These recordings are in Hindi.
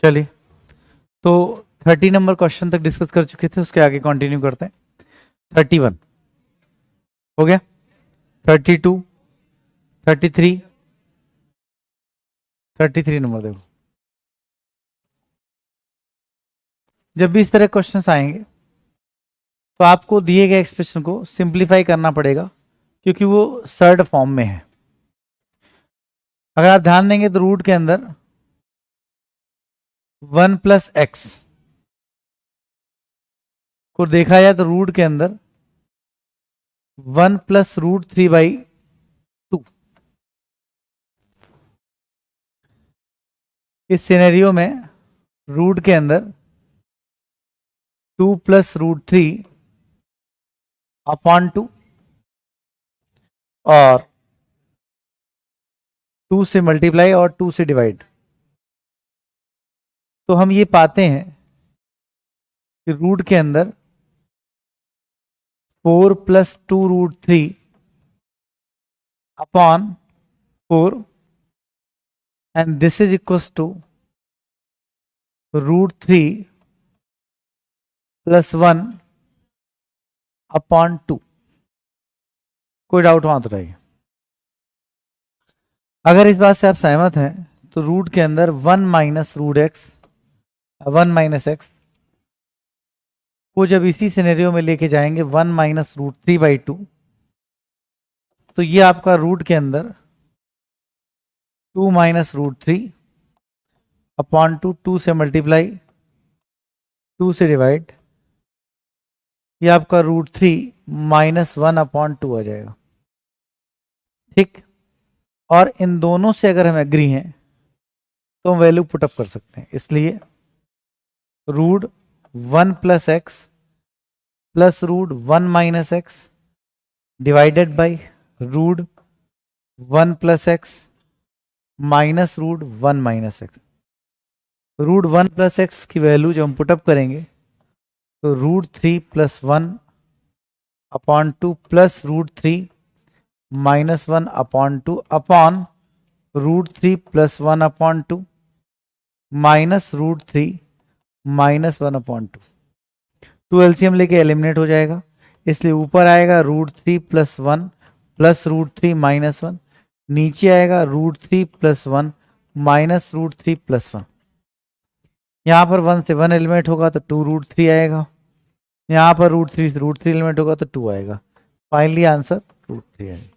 चलिए, तो 30 नंबर क्वेश्चन तक डिस्कस कर चुके थे, उसके आगे कंटिन्यू करते हैं। 31 हो गया, 32, 33, 33 नंबर देखो। जब भी इस तरह क्वेश्चंस आएंगे तो आपको दिए गए एक्सप्रेशन को सिंप्लीफाई करना पड़ेगा, क्योंकि वो सर्ड फॉर्म में है। अगर आप ध्यान देंगे तो रूट के अंदर 1 प्लस एक्स को देखा जाए तो रूट के अंदर 1 प्लस रूट 3/2। इस सिनेरियो में रूट के अंदर 2 प्लस रूट 3/2 और 2 से मल्टीप्लाई और 2 से डिवाइड, तो हम ये पाते हैं कि रूट के अंदर 4 plus 2 root 3/4 and this is equals to root 3 plus 1/2। कोई डाउट वहां तो रहिए। अगर इस बात से आप सहमत हैं तो रूट के अंदर 1 minus root X, 1 minus X को जब इसी सिनेरियो में लेके जाएंगे 1 माइनस रूट 3/2, तो ये आपका रूट के अंदर 2 माइनस रूट 3/2, 2 से मल्टीप्लाई 2 से डिवाइड, ये आपका रूट 3 माइनस 1/2 आ जाएगा। ठीक, और इन दोनों से अगर हम एग्री हैं तो हम वैल्यू पुटअप कर सकते हैं। इसलिए root 1 plus X plus root 1 minus X divided by root 1 plus X minus root 1 minus X. Root 1 plus X की वैल्यू जब हम पुटअप करेंगे तो root 3 plus 1/2 plus root 3 minus 1/2 upon root 3 plus 1/2 minus root 3 minus 1/2। 2 LCM लेके एलिमिनेट हो जाएगा, इसलिए ऊपर आएगा root 3 plus 1 plus root 3 minus 1, नीचे आएगा root 3 plus 1 minus root 3 plus 1। यहाँ पर 1 से 1 एलिमिनेट होगा तो 2 रूट 3 आएगा, यहाँ पर रूट 3 से रूट 3 एलिमिनेट होगा तो 2 आएगा। फाइनली आंसर रूट 3 आएगा।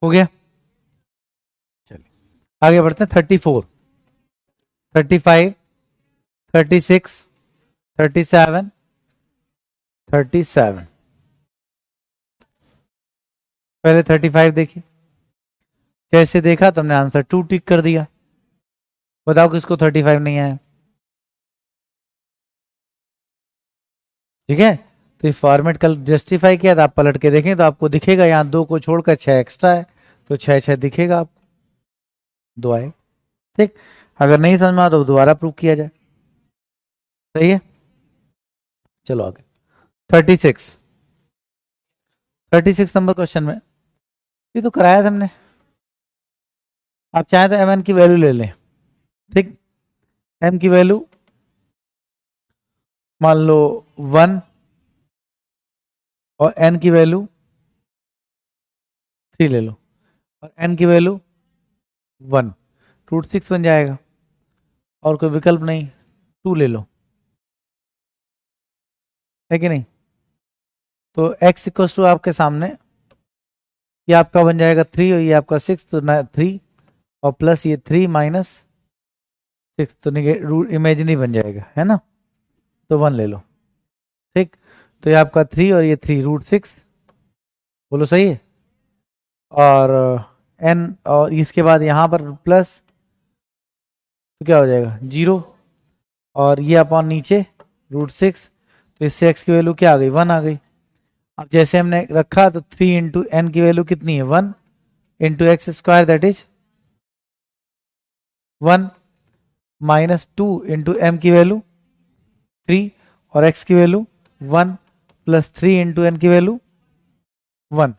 हो गया, चलिए आगे बढ़ते हैं। 34, 35, 36, 37, 37। पहले 35 देखिए, जैसे देखा तुमने आंसर 2 टिक कर दिया। बताओ किसको 35 नहीं आया। ठीक है, तो ये फॉर्मेट कल जस्टिफाई किया था, आप पलट के देखें तो आपको दिखेगा यहाँ 2 को छोड़कर 6 एक्स्ट्रा है, तो 6 6 दिखेगा आपको, 2 आए। ठीक, अगर नहीं समझ में आ तो दोबारा प्रूव किया जाए। सही है, चलो आगे। 36, 36 नंबर क्वेश्चन में, ये तो कराया था हमने। आप चाहें तो एम एन की वैल्यू ले लें। ठीक, एम की वैल्यू मान लो 1 और एन की वैल्यू 3 ले लो और एन की वैल्यू 1, √6 बन जाएगा और कोई विकल्प नहीं, 2 ले लो, है कि नहीं। तो x इक्वल टू आपके सामने, ये आपका बन जाएगा 3 और ये आपका 6, तो 3 और प्लस ये 3 माइनस 6, तो रूट इमेजिनरी बन जाएगा, है ना, तो 1 ले लो। ठीक, तो ये आपका 3 और ये 3 √6, बोलो सही है। और n और इसके बाद यहाँ पर प्लस, तो क्या हो जाएगा 0, और ये अपॉन नीचे √6, तो इससे x की वैल्यू क्या आ गई, 1 आ गई। अब जैसे हमने रखा तो 3 इंटू एन की वैल्यू कितनी है, 1 into X square that is 1, minus 2 into M की वैल्यू 3 और एक्स की वैल्यू 1, प्लस 3 इंटू एन की वैल्यू 1।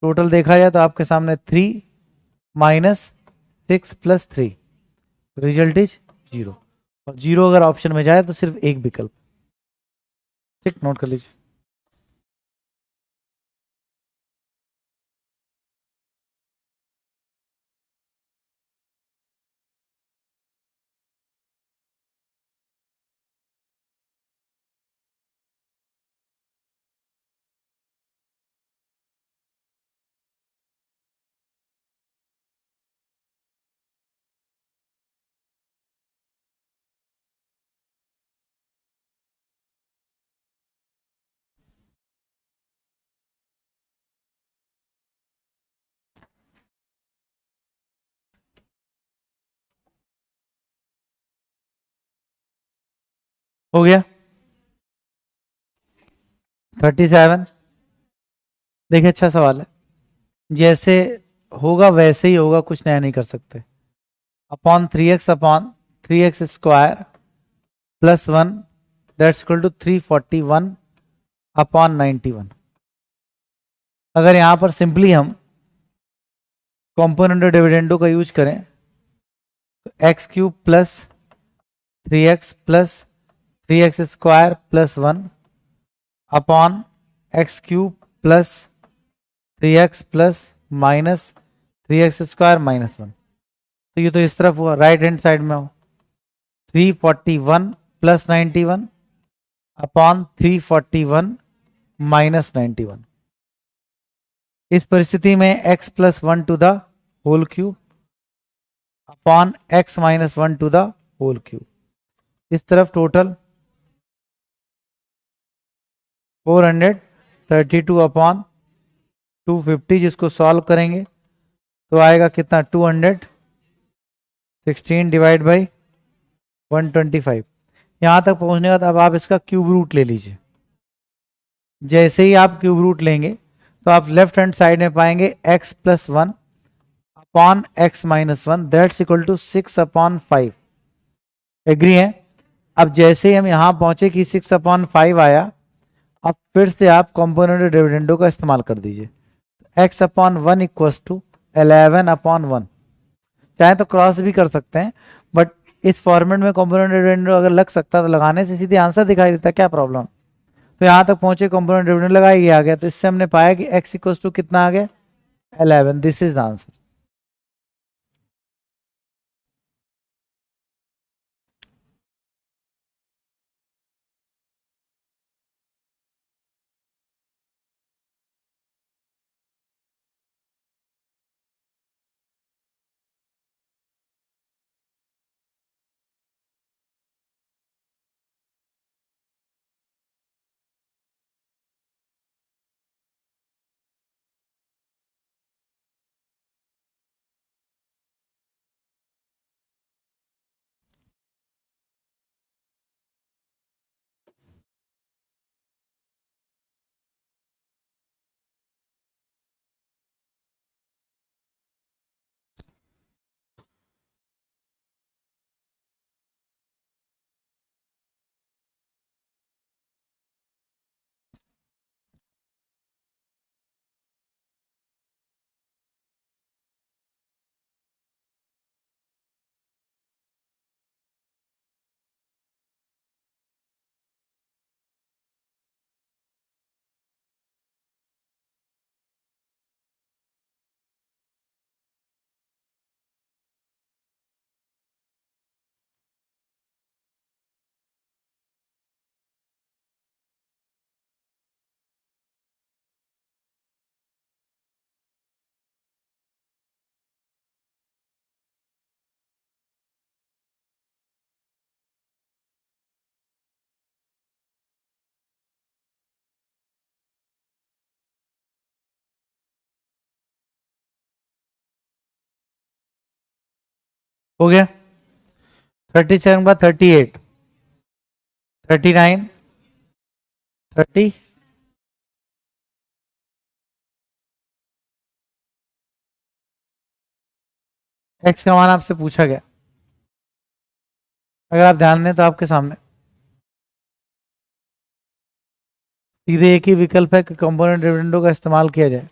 टोटल देखा जाए तो आपके सामने 3 माइनस 6 प्लस 3, रिजल्ट इज 0। और 0 अगर ऑप्शन में जाए तो सिर्फ एक विकल्प। ठीक, नोट कर लीजिए। हो गया 37। देखिए अच्छा सवाल है, जैसे होगा वैसे ही होगा, कुछ नया नहीं कर सकते। Upon 3x square plus 1 that's equal to 341 upon 91। अगर यहां पर सिंपली हम कॉम्पोनेंट डिविडेंडो का यूज करें तो x cube plus 3x plus 3x square plus 1 upon x cube plus 3x plus minus 3x square minus 1। तो ये तो इस तरफ हुआ, राइट हैंड साइड में हो 341 प्लस 91 अपॉन 341 माइनस 91। इस परिस्थिति में x plus 1 to the whole cube upon x minus 1 to the whole cube. इस तरफ टोटल 432 अपॉन 250, जिसको सॉल्व करेंगे तो आएगा कितना 216 डिवाइड बाई 125। यहां तक पहुंचने के बाद अब आप इसका क्यूब रूट ले लीजिए। जैसे ही आप क्यूब रूट लेंगे तो आप लेफ्ट हैंड साइड में पाएंगे x plus 1 upon x minus 1 that's equal to 6 upon 5। Agree है। अब जैसे ही हम यहां पहुंचे कि 6 अपॉन 5 आया, अब फिर से आप कॉम्पोनेंट डिविडेंडो का इस्तेमाल कर दीजिए। x upon 1 equals to 11 upon 1। चाहे तो क्रॉस भी कर सकते हैं, बट इस फॉर्मेट में कॉम्पोनेंट डिविडेंडो अगर लग सकता तो लगाने से सीधे आंसर दिखाई देता, क्या प्रॉब्लम। तो यहां तक पहुंचे, कॉम्पोनेंट डिविडेंड लगाई आ गया, तो इससे हमने पाया कि x इक्वल्स टू कितना आ गया 11। This is the answer. हो गया। 37 के बाद 38, 39, 30, एक्स का मान आपसे पूछा गया, अगर आप ध्यान दें तो आपके सामने सीधे एक ही विकल्प है कि कंपोनेंट डिविडेंडों का इस्तेमाल किया जाए।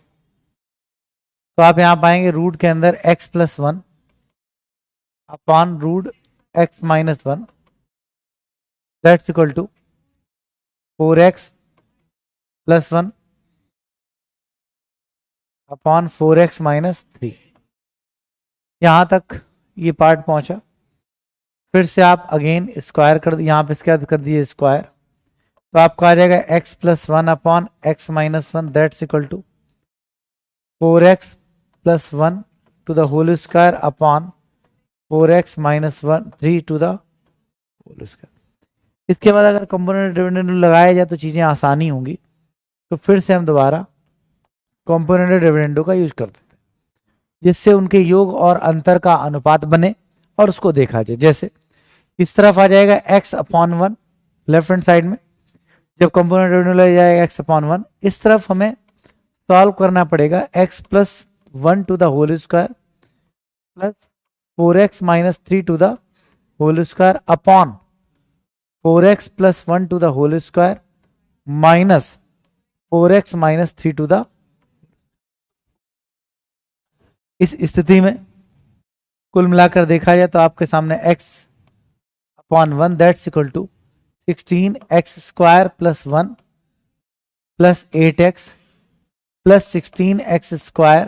तो आप यहां पाएंगे रूट के अंदर x plus one upon root x minus one, that's equal to 4x plus one upon 4x minus three. यहां तक ये पार्ट पहुंचा। फिर से आप अगेन स्क्वायर कर, यहां पे इसके बाद कर दिए स्क्वायर, तो आपका आ जाएगा x plus one upon x minus one, that's equal to 4x plus one to the whole square upon 4x minus one three to the whole square. इसके बाद अगर कंपोनेंट डिविडेंड लगाया जाए तो चीजें आसानी होंगी। तो फिर से हम दोबारा कंपोनेंट डिविडेंडो का यूज करते हैं, जिससे उनके योग और अंतर का अनुपात बने और उसको देखा जाए। जैसे इस तरफ आ जाएगा x upon one left hand side में, जब कंपोनेंट डिविडेंड ले जाएगा x अपॉन वन। इस तरफ हमें सॉल्व करना पड़ेगा x plus one to the whole square plus 4x minus three to the whole square upon 4x plus one to the whole square minus 4x minus three to the. इस स्थिति में कुल मिलाकर देखा जाए तो आपके सामने x upon one that's equal to 16x square plus one plus 8x plus 16x square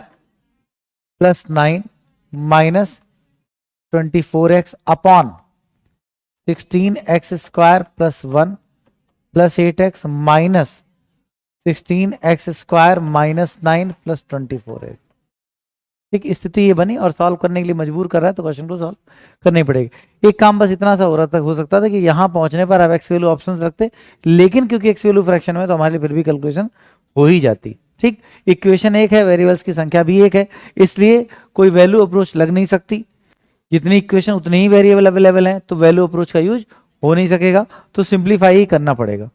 plus 9 minus 24x upon 16x square plus one plus 8x minus 16x square minus 9 plus 24x। ठीक स्थिति ये बनी और सॉल्व करने के लिए मजबूर कर रहा है, तो क्वेश्चन को सॉल्व करनी पड़ेगी। एक काम बस इतना सा हो सकता था कि यहां पहुंचने पर आप एक्स वैल्यू ऑप्शन रखते, लेकिन क्योंकि एक्स वैल्यू फ्रैक्शन में तो हमारे लिए फिर भी कैलकुलेशन हो ही जाती। ठीक, इक्वेशन एक है, वेरिएबल्स की संख्या भी एक है, इसलिए कोई वैल्यू अप्रोच लग नहीं सकती। जितनी इक्वेशन उतने ही वेरिएबल अवेलेबल हैं, तो वैल्यू अप्रोच का यूज हो नहीं सकेगा, तो सिंप्लीफाई ही करना पड़ेगा।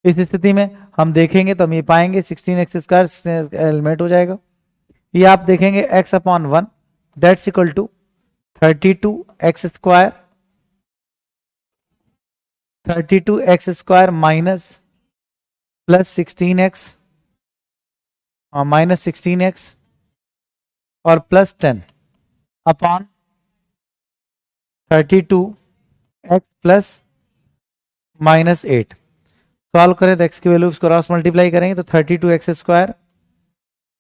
इस स्थिति में हम देखेंगे तो हम ये पाएंगे 16x स्क्वायर एलिमिनेट हो जाएगा। ये आप देखेंगे x upon one that's equal to 32x square, 32x square minus plus 16x minus 16x और plus 10 upon 32x plus minus 8। Solve करें तो x की वैल्यू क्रॉस मल्टीप्लाई करेंगे तो 32x square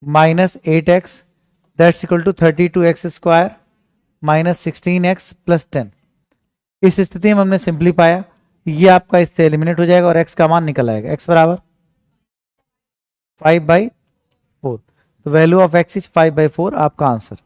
minus 8x that's equal to 32x square minus 16x plus 10। इस स्थिति में हमने सिंपली पाया, ये आपका इससे एलिमिनेट हो जाएगा और x का मान निकल आएगा, x बराबर 5/4। तो वैल्यू ऑफ x इज 5/4 आपका आंसर।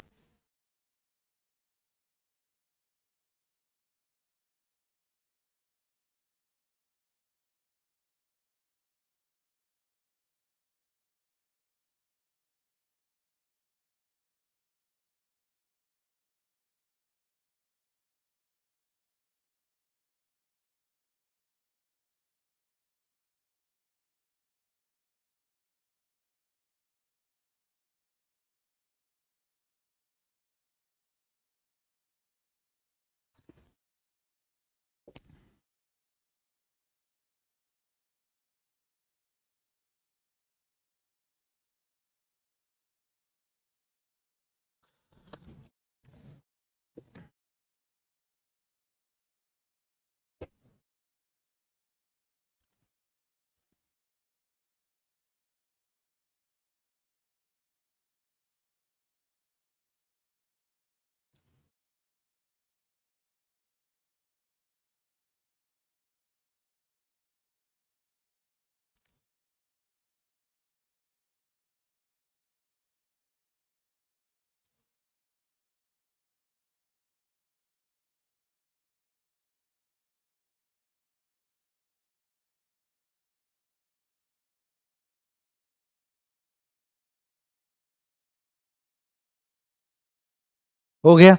हो गया।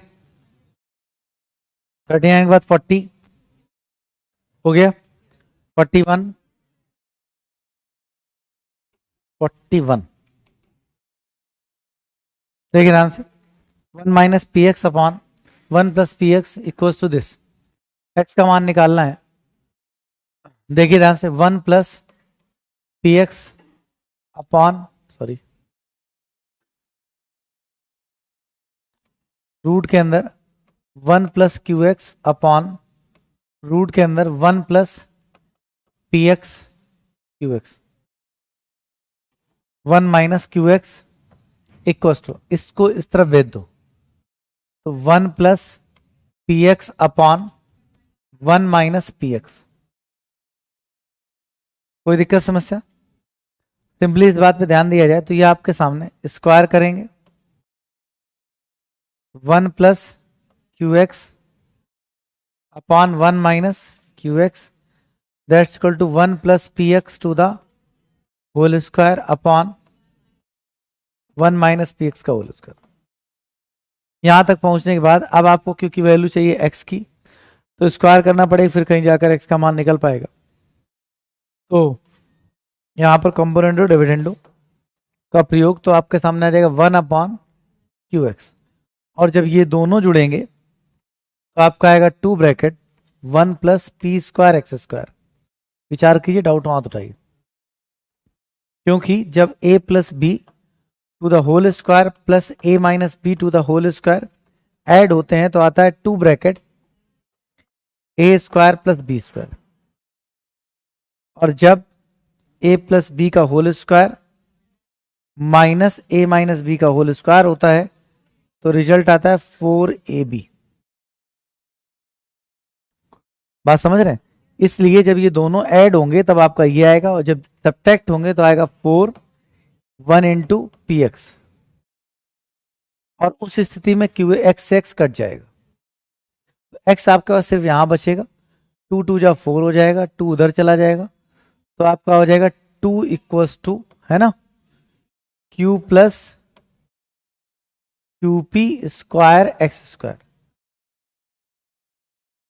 39 के बाद 40 हो गया, 41, 41। देखिए ध्यान से, 1 minus p x upon 1 plus p x equal to this, x का मान निकालना है। देखिए ध्यान से, 1 plus p x upon sorry root के अंदर 1 plus q x upon root के अंदर 1 plus p x q x, 1 minus q x equal to, इसको इस तरफ भेज दो तो 1 plus p x upon 1 minus p x. कोई दिक्कत समस्या? सिंपली इस बात पे ध्यान दिया जाए तो ये आपके सामने स्क्वायर करेंगे 1 plus q x upon 1 minus q x, that's equal to 1 plus p x to the whole square upon 1 minus p x का होल स्क्वायर। यहां तक पहुंचने के बाद अब आपको क्योंकि वैल्यू चाहिए एक्स की तो स्क्वायर करना पड़ेगा, फिर कहीं जाकर एक्स का मान निकल पाएगा। तो यहां पर कंपोनेंडो डिविडेंडो का प्रयोग तो आपके सामने आ जाएगा 1 अपॉन क्यू एक्स, और जब ये दोनों जुड़ेंगे तो आपका आएगा 2 bracket 1 plus p square x square. विचार कीजिए, डाउट वहां तो उठाइए, क्योंकि जब a plus B to the whole square plus a minus B to the whole square add होते हैं तो आता है 2 bracket a square plus B square, और जब a प्लस बी का whole square minus a minus b का होल स्क्वायर होता है तो रिजल्ट आता है 4ab। बात समझ रहे हैं? इसलिए जब ये दोनों ऐड होंगे तब आपका ये आएगा, और जब सब्ट्रैक्ट होंगे तो आएगा 4 1 इंटू पी एक्स, और उस स्थिति में क्यू एक्स से एक्स कट जाएगा, तो एक्स आपके पास सिर्फ यहां बचेगा, 2 2 जा 4 हो जाएगा, 2 उधर चला जाएगा तो आपका हो जाएगा 2 इक्वल्स टू, है ना, Q plus Q P square x square,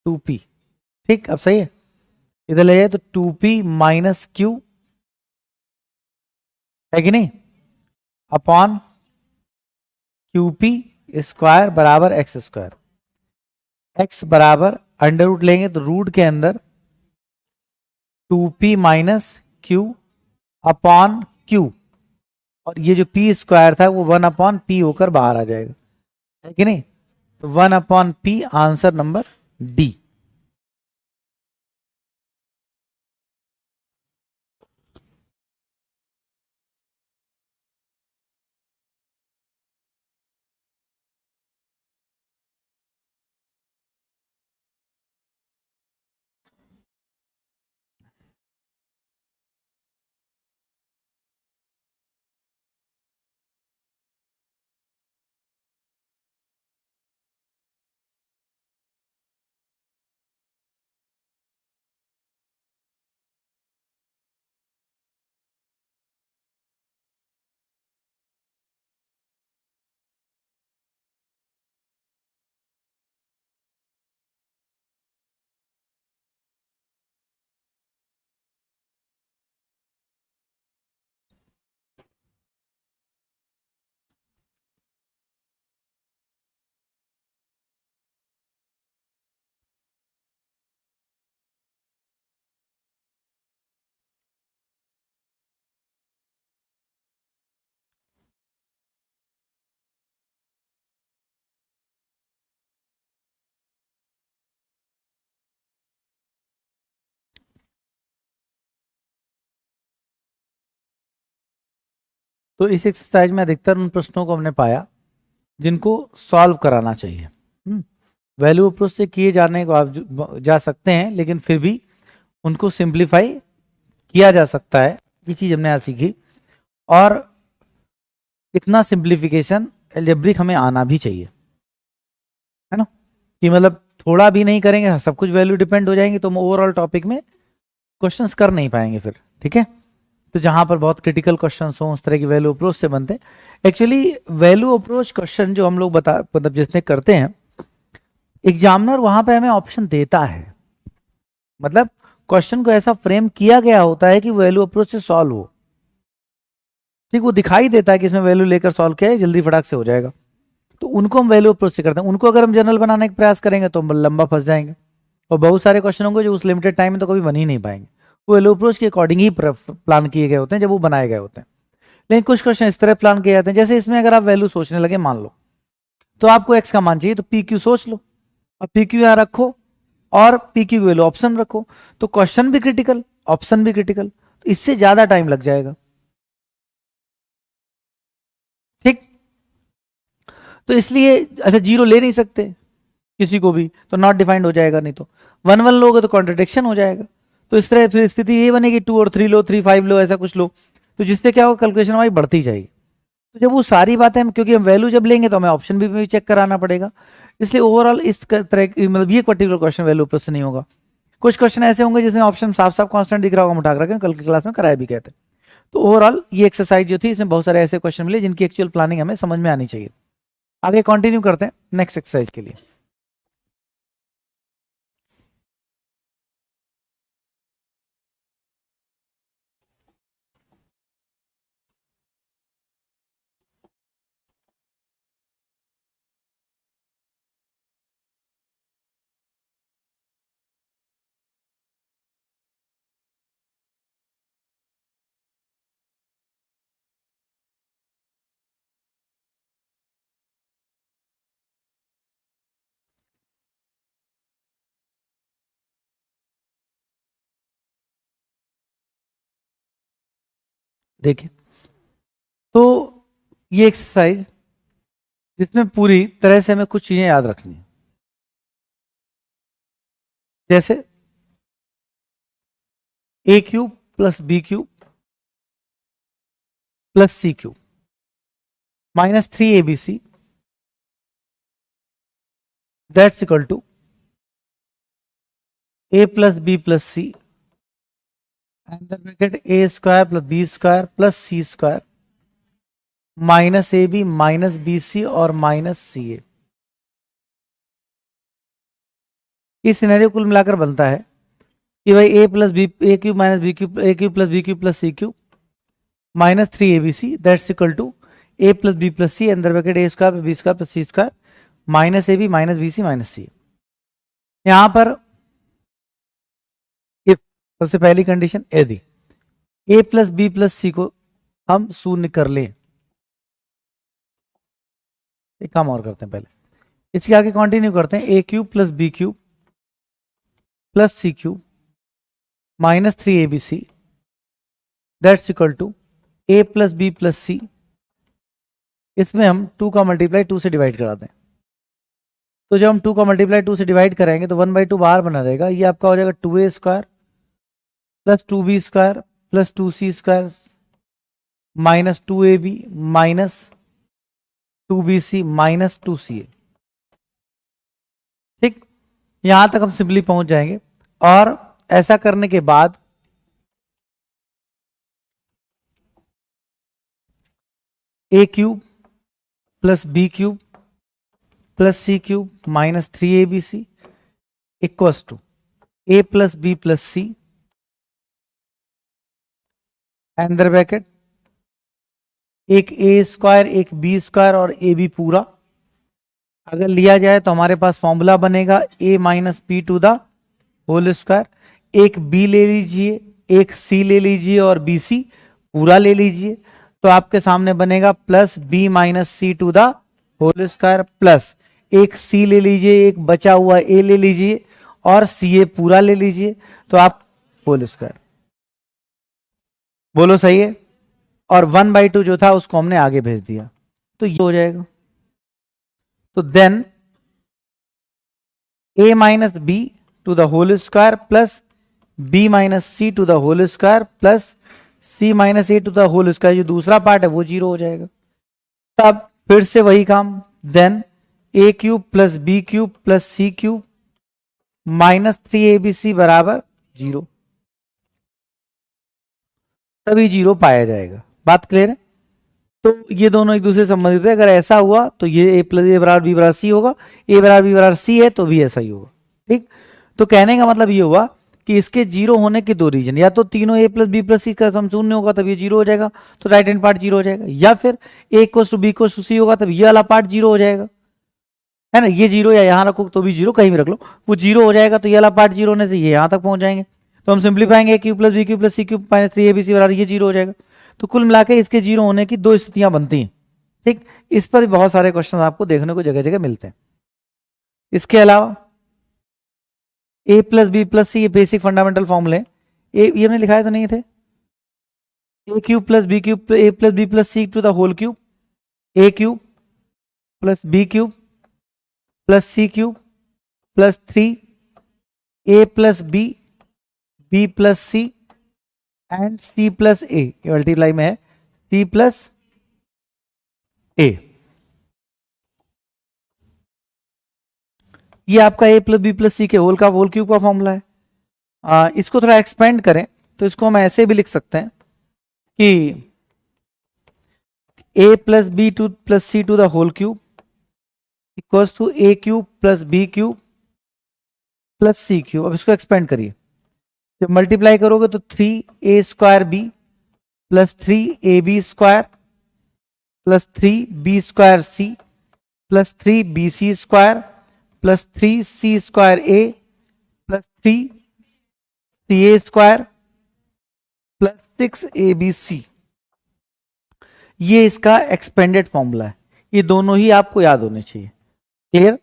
2p। ठीक, अब सही है, इधर ले जाए तो 2p माइनस क्यू है कि नहीं, अपॉन क्यू पी स्क्वायर बराबर एक्स स्क्वायर। एक्स बराबर अंडर रूट लेंगे तो रूट के अंदर 2p minus Q upon Q, और ये जो p स्क्वायर था वो 1 अपॉन p होकर बाहर आ जाएगा, है कि नहीं, तो 1 upon p answer number D. तो इस एक्सरसाइज में अधिकतर उन प्रश्नों को हमने पाया जिनको सॉल्व कराना चाहिए। वैल्यू अप्रोच से किए जाने को जा सकते हैं, लेकिन फिर भी उनको सिंप्लीफाई किया जा सकता है, ये चीज हमने आज सीखी। और इतना सिंप्लीफिकेशन एल्जेब्रिक हमें आना भी चाहिए, है ना, कि मतलब थोड़ा भी नहीं करेंगे सब कुछ वैल्यू डिपेंड हो जाएंगे तो हम ओवरऑल टॉपिक में क्वेश्चंस कर नहीं पाएंगे फिर। ठीक है, तो जहां पर बहुत क्रिटिकल क्वेश्चंस हो उस तरह की वैल्यू अप्रोच से बनते हैं। एक्चुअली वैल्यू अप्रोच क्वेश्चन जो हम लोग मतलब जिसने करते हैं एग्जामिनर वहां पे हमें ऑप्शन देता है, मतलब क्वेश्चन को ऐसा फ्रेम किया गया होता है कि वैल्यू अप्रोच से सॉल्व हो। ठीक, वो दिखाई देता है कि इसमें वैल्यू लेकर सॉल्व किया है, जल्दी फटाक से हो जाएगा, तो उनको हम वैल्यू अप्रोच से करते हैं। उनको अगर हम जनरल बनाने का प्रयास करेंगे तो हम लंबा फंस जाएंगे, और बहुत सारे क्वेश्चन होंगे जो उस लिमिटेड टाइम में तो कभी बन ही नहीं पाएंगे। वो वैल्यू अप्रोच के अकॉर्डिंग ही प्लान किए गए होते हैं जब वो बनाए गए होते हैं। लेकिन कुछ क्वेश्चन इस तरह प्लान किए जाते हैं, जैसे इसमें अगर आप वैल्यू सोचने लगे, मान लो तो आपको एक्स का मान चाहिए, तो पी क्यू सोच लो, और पी क्यू यहां रखो, और पी क्यू की वैल्यू ऑप्शन रखो, तो क्वेश्चन भी क्रिटिकल, ऑप्शन भी क्रिटिकल, तो इससे ज्यादा टाइम लग जाएगा। ठीक, तो इसलिए अच्छा जीरो ले नहीं सकते किसी को भी, तो नॉट डिफाइंड हो जाएगा, नहीं तो वन वन लोगे तो कॉन्ट्रडिक्शन हो जाएगा। तो इस तरह फिर स्थिति ये बनेगी 2 और 3 लो, 3 5 लो, ऐसा कुछ लो, तो जिससे क्या होगा, कैलकुलेशन हमारी बढ़ती जाएगी। तो जब वो सारी बातें हम, क्योंकि हम वैल्यू जब लेंगे तो हमें ऑप्शन भी चेक कराना पड़ेगा, इसलिए ओवरऑल इस तरह मतलब ये पर्टिकुलर क्वेश्चन वैल्यू प्लस से नहीं होगा। कुछ क्वेश्चन ऐसे होंगे जिसमें ऑप्शन साफ साफ कांस्टेंट दिख रहा होगा, हम उठा के रखें, कल की क्लास में कराया भी कहते। तो ओवरऑल ये एक्सरसाइज जो थी, इसमें बहुत सारे ऐसे क्वेश्चन मिले जिनकी एक्चुअल प्लानिंग हमें समझ में आनी चाहिए। आगे कंटिन्यू करते हैं नेक्स्ट एक्सरसाइज के लिए। देखिए, तो ये एक्सरसाइज जिसमें पूरी तरह से हमें कुछ चीजें याद रखनी है, जैसे A cube plus B cube plus C cube minus 3 ABC that's equal to A plus B plus C अंदर bracket A square plus B square plus C square minus A B minus B C और माइनस सी ए। ये सिनेरियो कुल मिलाकर बनता है कि भाई A plus B, A cube minus B cube, A cube plus B cube plus C cube minus 3 ABC that's equal to A plus B plus C अंदर bracket A square plus B square plus C square minus A B minus B C minus C. यहां पर इफ सबसे पहली कंडीशन, यदि A plus B plus C को हम शून्य कर लें, एक काम और करते हैं, पहले इसके आगे कंटिन्यू करते हैं, A cube plus B cube plus C cube minus 3 ABC that's equal to A plus B plus C. इसमें हम 2 का मल्टीप्लाई 2 से डिवाइड करा दें, तो जब हम 2 का मल्टीप्लाई 2 से डिवाइड कराएंगे तो 1/2 बाहर बना रहेगा, ये आपका हो जाएगा 2A square plus 2B square plus 2C square minus 2AB minus 2BC minus 2CA। ठीक, यहां तक हम सिंपली पहुंच जाएंगे, और ऐसा करने के बाद A cube plus B cube plus C cube minus 3 ABC equals to A plus B plus C अंदर ब्रैकेट एक ए स्क्वायर एक बी स्क्वायर और ए बी पूरा अगर लिया जाए तो हमारे पास फॉर्मूला बनेगा A minus B to the whole square. एक बी ले लीजिए, एक सी ले लीजिए और बी सी पूरा ले लीजिए, तो आपके सामने बनेगा plus B minus c to the whole square plus एक सी ले लीजिए, एक बचा हुआ ए ले लीजिए और सी ए पूरा ले लीजिए, तो आप होल स्क्वायर। बोलो सही है? और 1/2 जो था उसको हमने आगे भेज दिया, तो ये हो जाएगा। तो then a minus B to the whole square plus b minus c to the whole square plus c minus a to the whole square, जो दूसरा पार्ट है वो 0 हो जाएगा। तब फिर से वही काम, then a cube plus B cube plus C cube minus 3 ABC बराबर 0, तभी 0 पाया जाएगा। बात क्लियर है? तो ये दोनों एक दूसरे से संबंधित है। अगर ऐसा हुआ तो ये ए प्लस ए बराबर बी बराबर सी होगा, ए बराबर बी बराबर सी है तो भी ऐसा ही होगा। ठीक, तो कहने का मतलब ये हुआ कि इसके जीरो होने के दो रीजन, या तो तीनों ए प्लस बी प्लस सी का सम शून्य होगा तब ये जीरो हो जाएगा, तो राइट हैंड पार्ट जीरो हो जाएगा, या फिर A equals to B equals to C होगा तब ये वाला पार्ट जीरो हो जाएगा, है ना। ये जीरो या यहाँ रखो तो भी जीरो, कहीं भी रख लो वो जीरो हो जाएगा, तो ये वाला पार्ट जीरो होने से ये यहाँ तक पहुंच जाएंगे। तो हम सिंप्लीफाएंगे cube plus B cube plus C cube minus three A B C बराबर ये जीरो हो जाएगा। तो कुल मिला के इसके जीरो होने की दो स्थितियां बनती हैं। ठीक, इस पर भी बहुत सारे क्वेश्चन आपको देखने को जगह जगह मिलते हैं। इसके अलावा ए प्लस बी प्लस सी, ये बेसिक फंडामेंटल फॉर्मूले, ये हमने लिखाए तो नहीं थे, A cube plus B cube A plus B plus C to the whole cube, A cube plus B cube plus C cube plus three A plus B B plus C and C plus A, ये मल्टीप्लाई में है सी प्लस ए। ये आपका A plus B plus C के होल क्यूब का फॉर्मूला है। इसको थोड़ा एक्सपेंड करें तो इसको हम ऐसे भी लिख सकते हैं कि A plus B to plus C to the whole cube equals to A cube plus B cube plus C cube. अब इसको एक्सपेंड करिए, जब मल्टीप्लाई करोगे तो three A square B plus three A B square plus three B square C plus three B C square plus three C square A plus three C A square plus six A B C. ये इसका एक्सपेंडेड फॉर्मूला है, ये दोनों ही आपको याद होने चाहिए। क्लियर?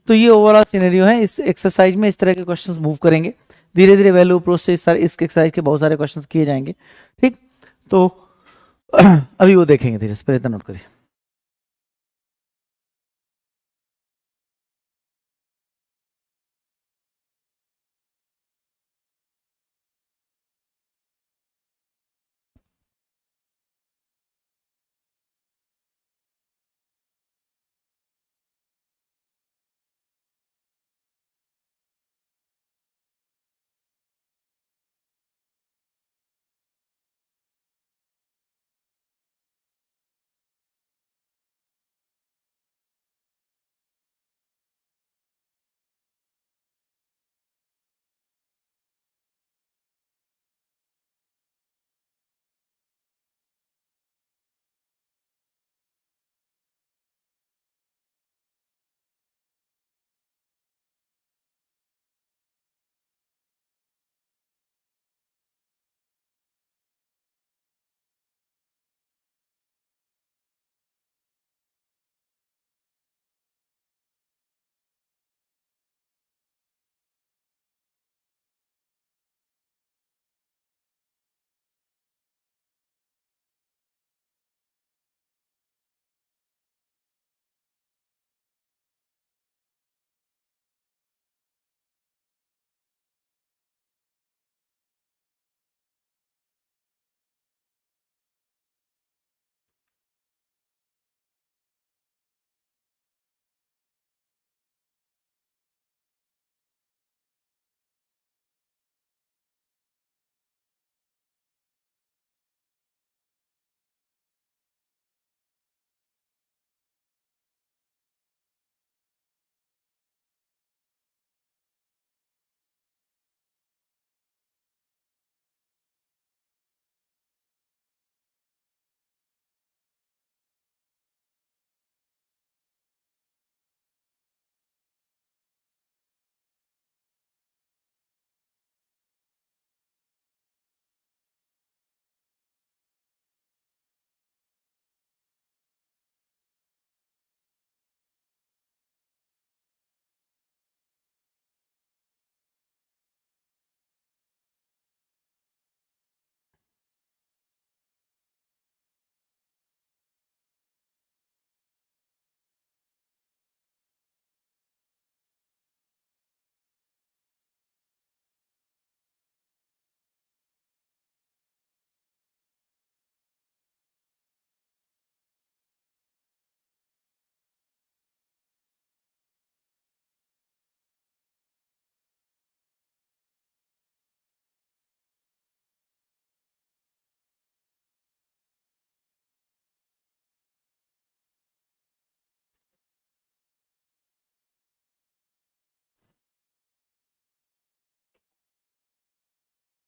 तो ये ओवरऑल सिनेरियो है। इस एक्सरसाइज में इस तरह के क्वेश्चंस मूव करेंगे, धीरे धीरे वैल्यू अप्रोच से इस एक्सरसाइज के बहुत सारे क्वेश्चंस किए जाएंगे। ठीक, तो अभी वो देखेंगे धीरे से, पहले नोट करिए।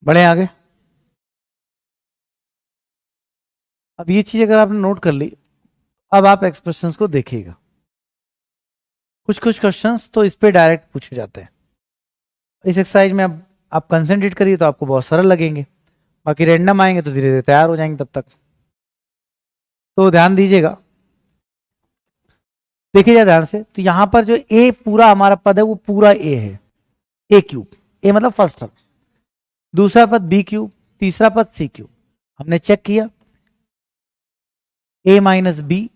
बढ़े आगे। अब ये चीज अगर आपने नोट कर ली, अब आप एक्सप्रेशंस को देखिएगा। कुछ कुछ क्वेश्चंस तो इस पे डायरेक्ट पूछे जाते हैं। इस एक्सरसाइज में अब आप कंसंट्रेट करिए तो आपको बहुत सरल लगेंगे, बाकी रैंडम आएंगे तो धीरे धीरे तैयार हो जाएंगे तब तक। तो ध्यान दीजिएगा, देखिए ध्यान से। तो यहां पर जो ए पूरा हमारा पद है वो पूरा ए है, ए क्यूब। ए मतलब फर्स्ट टर्म, दूसरा पद बी क्यूब, तीसरा पद सी क्यूब। हमने चेक किया, A minus B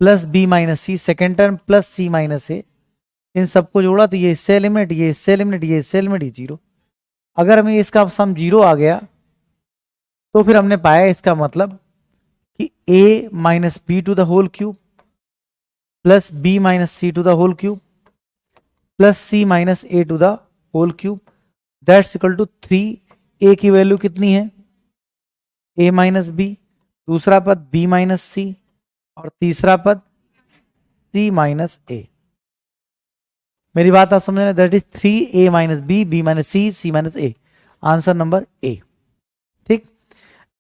plus B minus C second term plus C minus A, इन सबको जोड़ा तो ये इससे एलिमिनेट, ये इससे एलिमिनेट, ये इससे एलिमिनेट, ये जीरो। अगर हमें इसका सम जीरो आ गया तो फिर हमने पाया इसका मतलब कि a minus B to the whole cube plus B minus c to the whole cube plus C minus a to the whole cube that's equal to 3। A की वैल्यू कितनी है, a माइनस बी, दूसरा पद b माइनस सी और तीसरा पद c माइनस ए। मेरी बात आप समझ रहे हैं? That is 3a minus b, b minus c, c minus a. Answer number a. ठीक।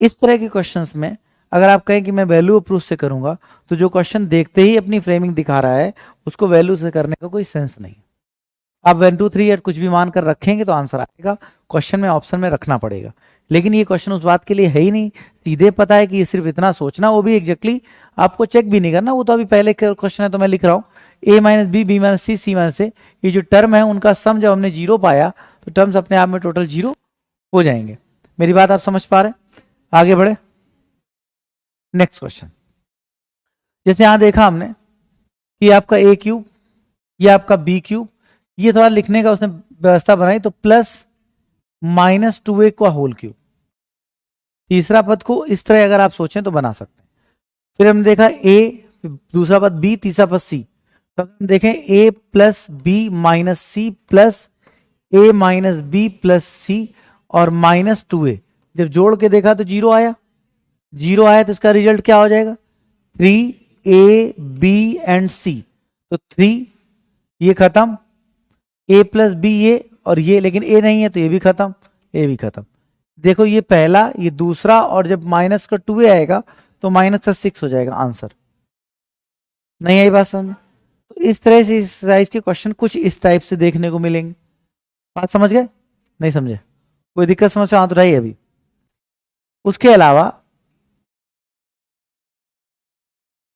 इस तरह के क्वेश्चंस में अगर आप कहें कि मैं वैल्यू अप्रूव से करूंगा, तो जो क्वेश्चन देखते ही अपनी फ्रेमिंग दिखा रहा है उसको वैल्यू से करने का कोई सेंस नहीं। आप 1 2 3 8 कुछ भी मानकर रखेंगे तो आंसर आएगा, क्वेश्चन में ऑप्शन में रखना पड़ेगा। लेकिन ये क्वेश्चन उस बात के लिए है ही नहीं, सीधे पता है कि ये सिर्फ इतना सोचना, वो भी एग्जैक्टली आपको चेक भी नहीं करना, वो तो अभी पहले क्वेश्चन है तो मैं लिख रहा हूँ ए minus b, b minus c, c minus ए। ये जो टर्म है उनका सम जब हमने जीरो पाया तो टर्म्स अपने आप में टोटल जीरो हो जाएंगे। मेरी बात आप समझ पा रहे हैं? आगे बढ़े, नेक्स्ट क्वेश्चन। जैसे यहां देखा हमने कि आपका ए क्यूब, ये आपका बी क्यूब, ये थोड़ा लिखने का उसने व्यवस्था बनाई तो प्लस माइनस 2a का होल क्यूब। तीसरा पद को इस तरह अगर आप सोचें तो बना सकते हैं। फिर हमने देखा a, दूसरा पद b, तीसरा पद c। तो हम देखें a plus B minus C plus a minus B plus C और माइनस 2a। जब जोड़ के देखा तो जीरो आया, जीरो आया तो इसका रिजल्ट क्या हो जाएगा, 3a b एंड c। तो 3 ये खत्म, a प्लस बी ये और ये, लेकिन a नहीं है तो ये भी खत्म, a भी खत्म। देखो ये पहला, ये दूसरा, और जब माइनस का 2a आएगा तो माइनस का 6 हो जाएगा आंसर। नहीं आई बात समझ? तो इस तरह से इस साइज के क्वेश्चन कुछ इस टाइप से देखने को मिलेंगे। बात समझ गए? नहीं समझे? कोई दिक्कत समस्या आ तो रही है अभी? उसके अलावा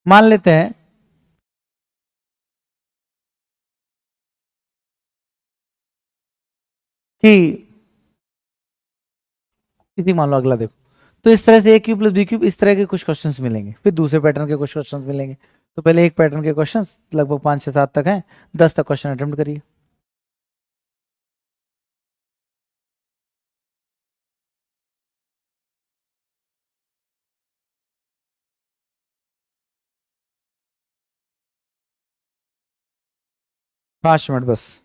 मान लेते हैं कि इसी, मान लो अगला देखो, तो इस तरह से ए क्यूब प्लस बी क्यूब, इस तरह के कुछ क्वेश्चंस मिलेंगे, फिर दूसरे पैटर्न के कुछ क्वेश्चंस मिलेंगे। तो पहले एक पैटर्न के क्वेश्चंस लगभग 5 से 7 तक हैं, 10 तक क्वेश्चन अटेम्प्ट करिए। पांच मिनट बस।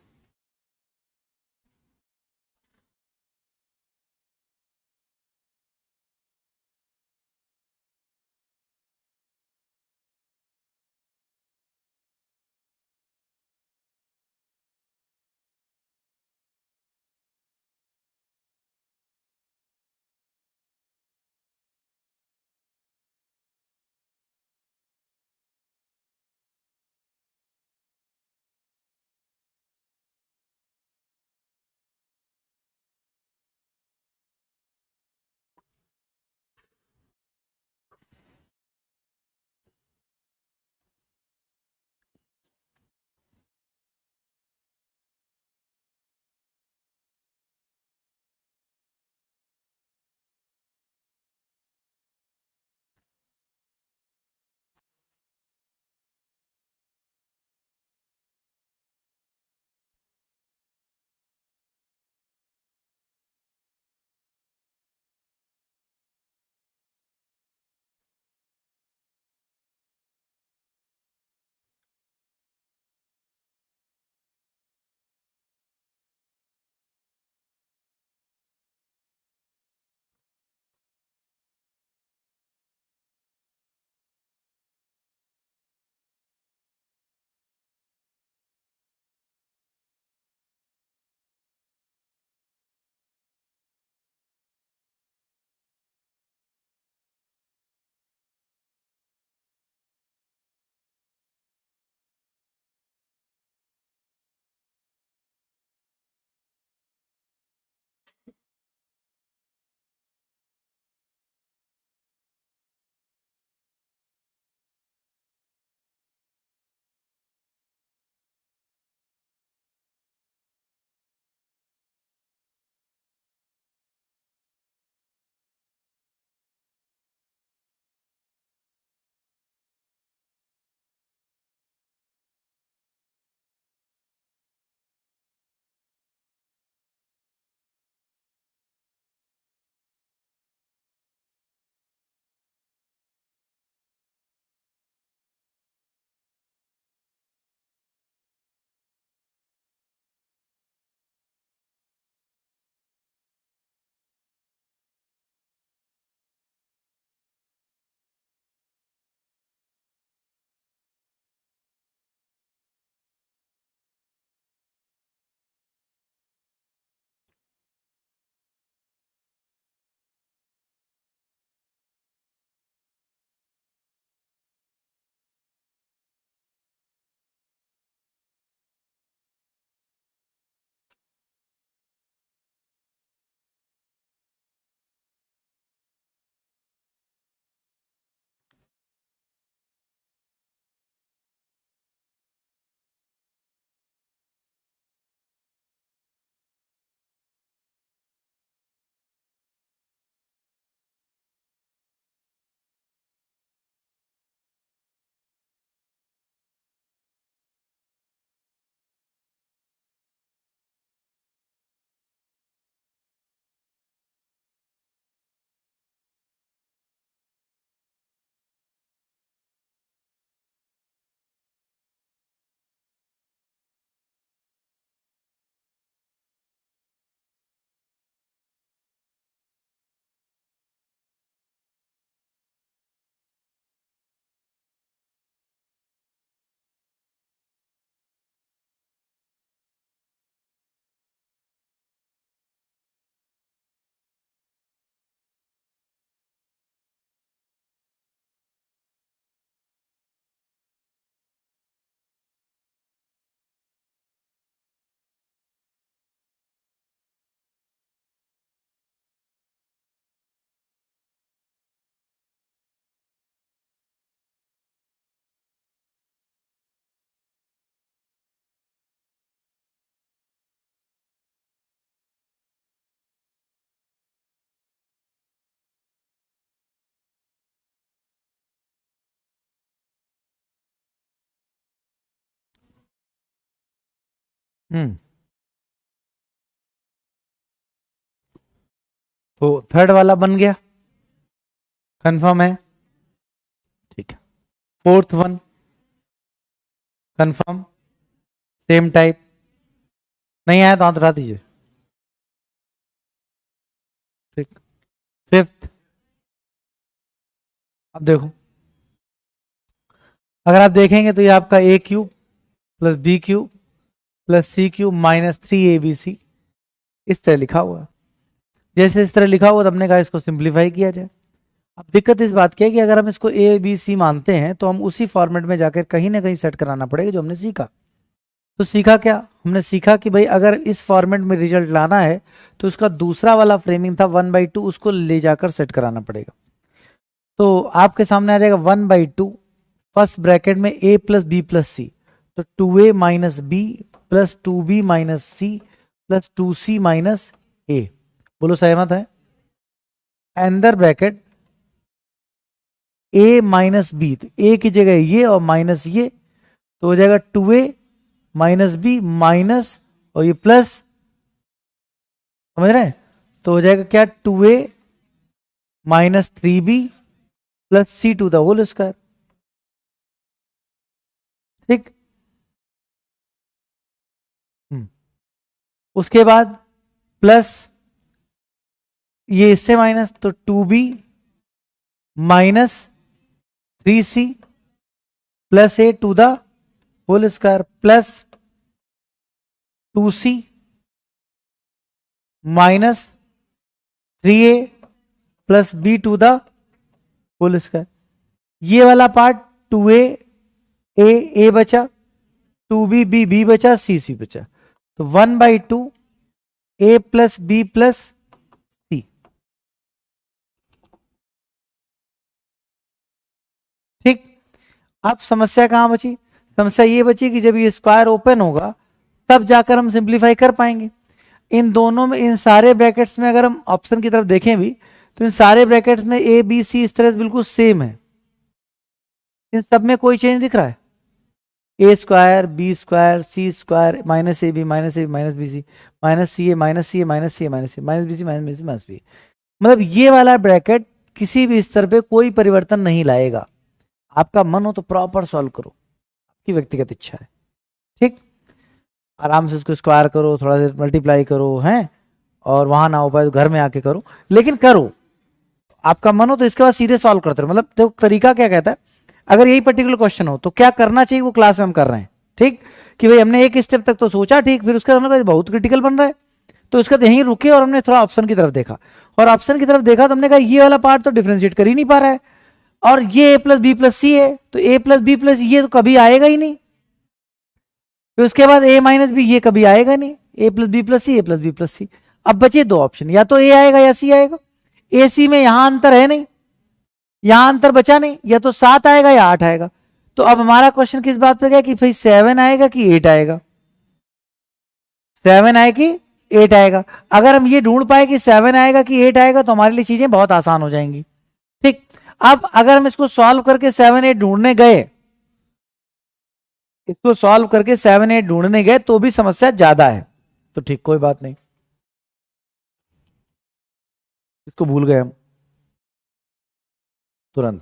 तो थर्ड वाला बन गया, कंफर्म है, ठीक है। Fourth one confirm, same type, नहीं आया तो हाथ उठा दीजिए, ठीक। फिफ्थ, अब देखो, अगर आप देखेंगे तो ये आपका A cube plus B cube plus C cube minus 3 ABC इस तरह लिखा हुआ है। जैसे इस तरह लिखा हुआ तो हमने कहा इसको सिंप्लीफाई किया जाए। अब दिक्कत इस बात की है कि अगर हम इसको ए बी सी मानते हैं तो हम उसी फॉर्मेट में जाकर कहीं ना कहीं सेट कराना पड़ेगा जो हमने सीखा। तो सीखा क्या हमने, सीखा कि भाई अगर इस फॉर्मेट में रिजल्ट लाना है तो उसका दूसरा वाला फ्रेमिंग था 1/2, उसको ले जाकर सेट कराना पड़ेगा। तो आपके सामने आ जाएगा 1/2, फर्स्ट ब्रैकेट में a plus B plus C, तो 2a minus B plus 2b minus C plus 2c minus A. बोलो सहमत है? अंदर ब्रैकेट a माइनस बी, तो a की जगह ये और माइनस ये, तो हो जाएगा 2a माइनस बी माइनस और ये प्लस, समझ रहे हैं? तो हो जाएगा क्या, 2a minus 3b plus C to the whole square, ठीक। उसके बाद प्लस ये इससे माइनस, तो 2b minus 3c plus a to the whole square plus 2c minus 3a plus B to the whole square. ये वाला पार्ट 2a ए बचा, 2b बी बचा, सी बचा, तो 1/2 a प्लस बी प्लस सी, ठीक। अब समस्या कहां बची? समस्या ये बची कि जब ये स्क्वायर ओपन होगा तब जाकर हम सिंप्लीफाई कर पाएंगे। इन दोनों में, इन सारे ब्रैकेट्स में अगर हम ऑप्शन की तरफ देखें भी तो इन सारे ब्रैकेट्स में ए बी सी इस तरह से बिल्कुल सेम है, इन सब में कोई चेंज दिख रहा है? A square B square C square minus A B minus B C minus C A minus C A minus C A minus C minus B C minus B C minus B, मतलब ये वाला ब्रैकेट किसी भी स्तर पे कोई परिवर्तन नहीं लाएगा। आपका मन हो तो प्रॉपर सॉल्व करो, आपकी व्यक्तिगत इच्छा है, ठीक। आराम से उसको स्क्वायर करो, थोड़ा सा मल्टीप्लाई करो, हैं, और वहां ना हो पाए तो घर में आके करो, लेकिन करो। आपका मन हो तो इसके बाद सीधे सॉल्व करते रहो। मतलब देखो तरीका क्या कहता है, अगर यही पर्टिकुलर क्वेश्चन हो तो क्या करना चाहिए वो क्लास में हम कर रहे हैं, ठीक। कि भाई हमने एक स्टेप तक तो सोचा, ठीक, फिर उसके बाद बहुत क्रिटिकल बन रहा है तो उसके बाद यहीं रुके और हमने थोड़ा ऑप्शन की तरफ देखा, और ऑप्शन की तरफ देखा तो हमने कहा ये वाला पार्ट तो डिफरेंशिएट कर ही नहीं पा रहा है, और ये a प्लस बी प्लस सी है, तो a प्लस बी प्लस ये तो कभी आएगा ही नहीं। फिर उसके बाद a माइनस बी, ये कभी आएगा नहीं, a plus B plus C, A plus B plus C. अब बचे दो ऑप्शन, या तो a आएगा या c आएगा। a c में यहां अंतर है नहीं, यहां अंतर बचा नहीं, या तो 7 आएगा या 8 आएगा। तो अब हमारा क्वेश्चन किस बात पे गया कि भाई 7 आएगा कि 8 आएगा, 7 आए कि 8 आएगा। अगर हम ये ढूंढ पाए कि 7 आएगा कि 8 आएगा तो हमारे लिए चीजें बहुत आसान हो जाएंगी, ठीक। अब अगर हम इसको सॉल्व करके 7 8 ढूंढने गए, इसको सॉल्व करके 7 8 ढूंढने गए तो भी समस्या ज्यादा है, तो ठीक, कोई बात नहीं, इसको भूल गए हम, तुरंत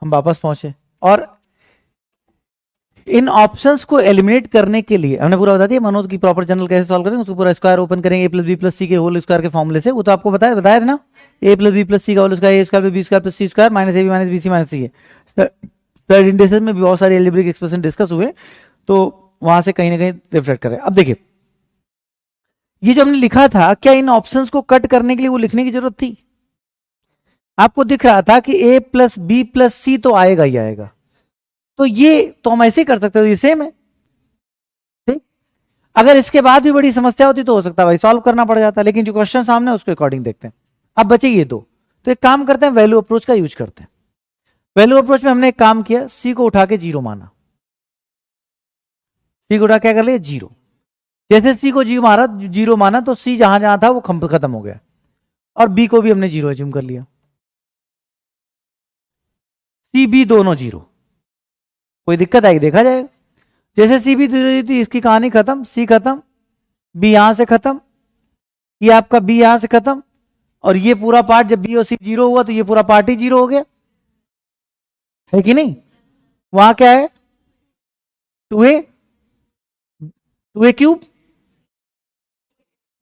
हम वापस पहुंचे। और इन ऑप्शंस को एलिमिनेट करने के लिए हमने पूरा बता दिया मनोज की प्रॉपर जनरल कैसे सॉल्व करेंगे, उसको पूरा स्क्वायर ओपन करेंगे, ए प्लस बी प्लस सी के होल स्क्वायर के फॉर्मूले से, वो तो आपको बताया था ना, A plus B plus C का whole square, A square B square plus C square minus A B minus B C minus C है। थर्ड इंडेक्सेस में भी बहुत सारे एल्जेब्रिक एक्सप्रेशन डिस्कस हुए, तो वहां से कहीं ना कहीं रिफ्लेक्ट करें। अब देखिए ये जो हमने लिखा था, क्या इन ऑप्शंस को कट करने के लिए वो लिखने की जरूरत थी? आपको दिख रहा था कि A plus B plus C तो आएगा ही आएगा, तो ये तो हम ऐसे ही कर सकते हो, ये सेम है, ठीक। अगर इसके बाद भी बड़ी समस्या होती तो हो सकता है भाई सॉल्व करना पड़ जाता, लेकिन जो क्वेश्चन सामने है उसके अकॉर्डिंग देखते हैं। अब बचे ये दो, तो एक काम करते हैं, वैल्यू अप्रोच का यूज करते हैं। वैल्यू अप्रोच में हमने एक काम किया, सी को उठा के 0 माना, सी को उठा क्या कर लिया 0। जैसे सी को 0 माना तो सी जहां जहां था वो खत्म हो गया, और बी को भी हमने 0 एज्यूम कर लिया, सी बी दोनों 0। कोई दिक्कत आएगी देखा जाएगा। जैसे सी भी थी इसकी कहानी खत्म, सी खत्म, बी यहां से खत्म, ये आपका बी यहां से खत्म, और ये पूरा पार्ट जब बी और सी जीरो हुआ तो ये पूरा पार्ट ही जीरो हो गया, है कि नहीं? वहां क्या है? 2a, 2a क्यूब,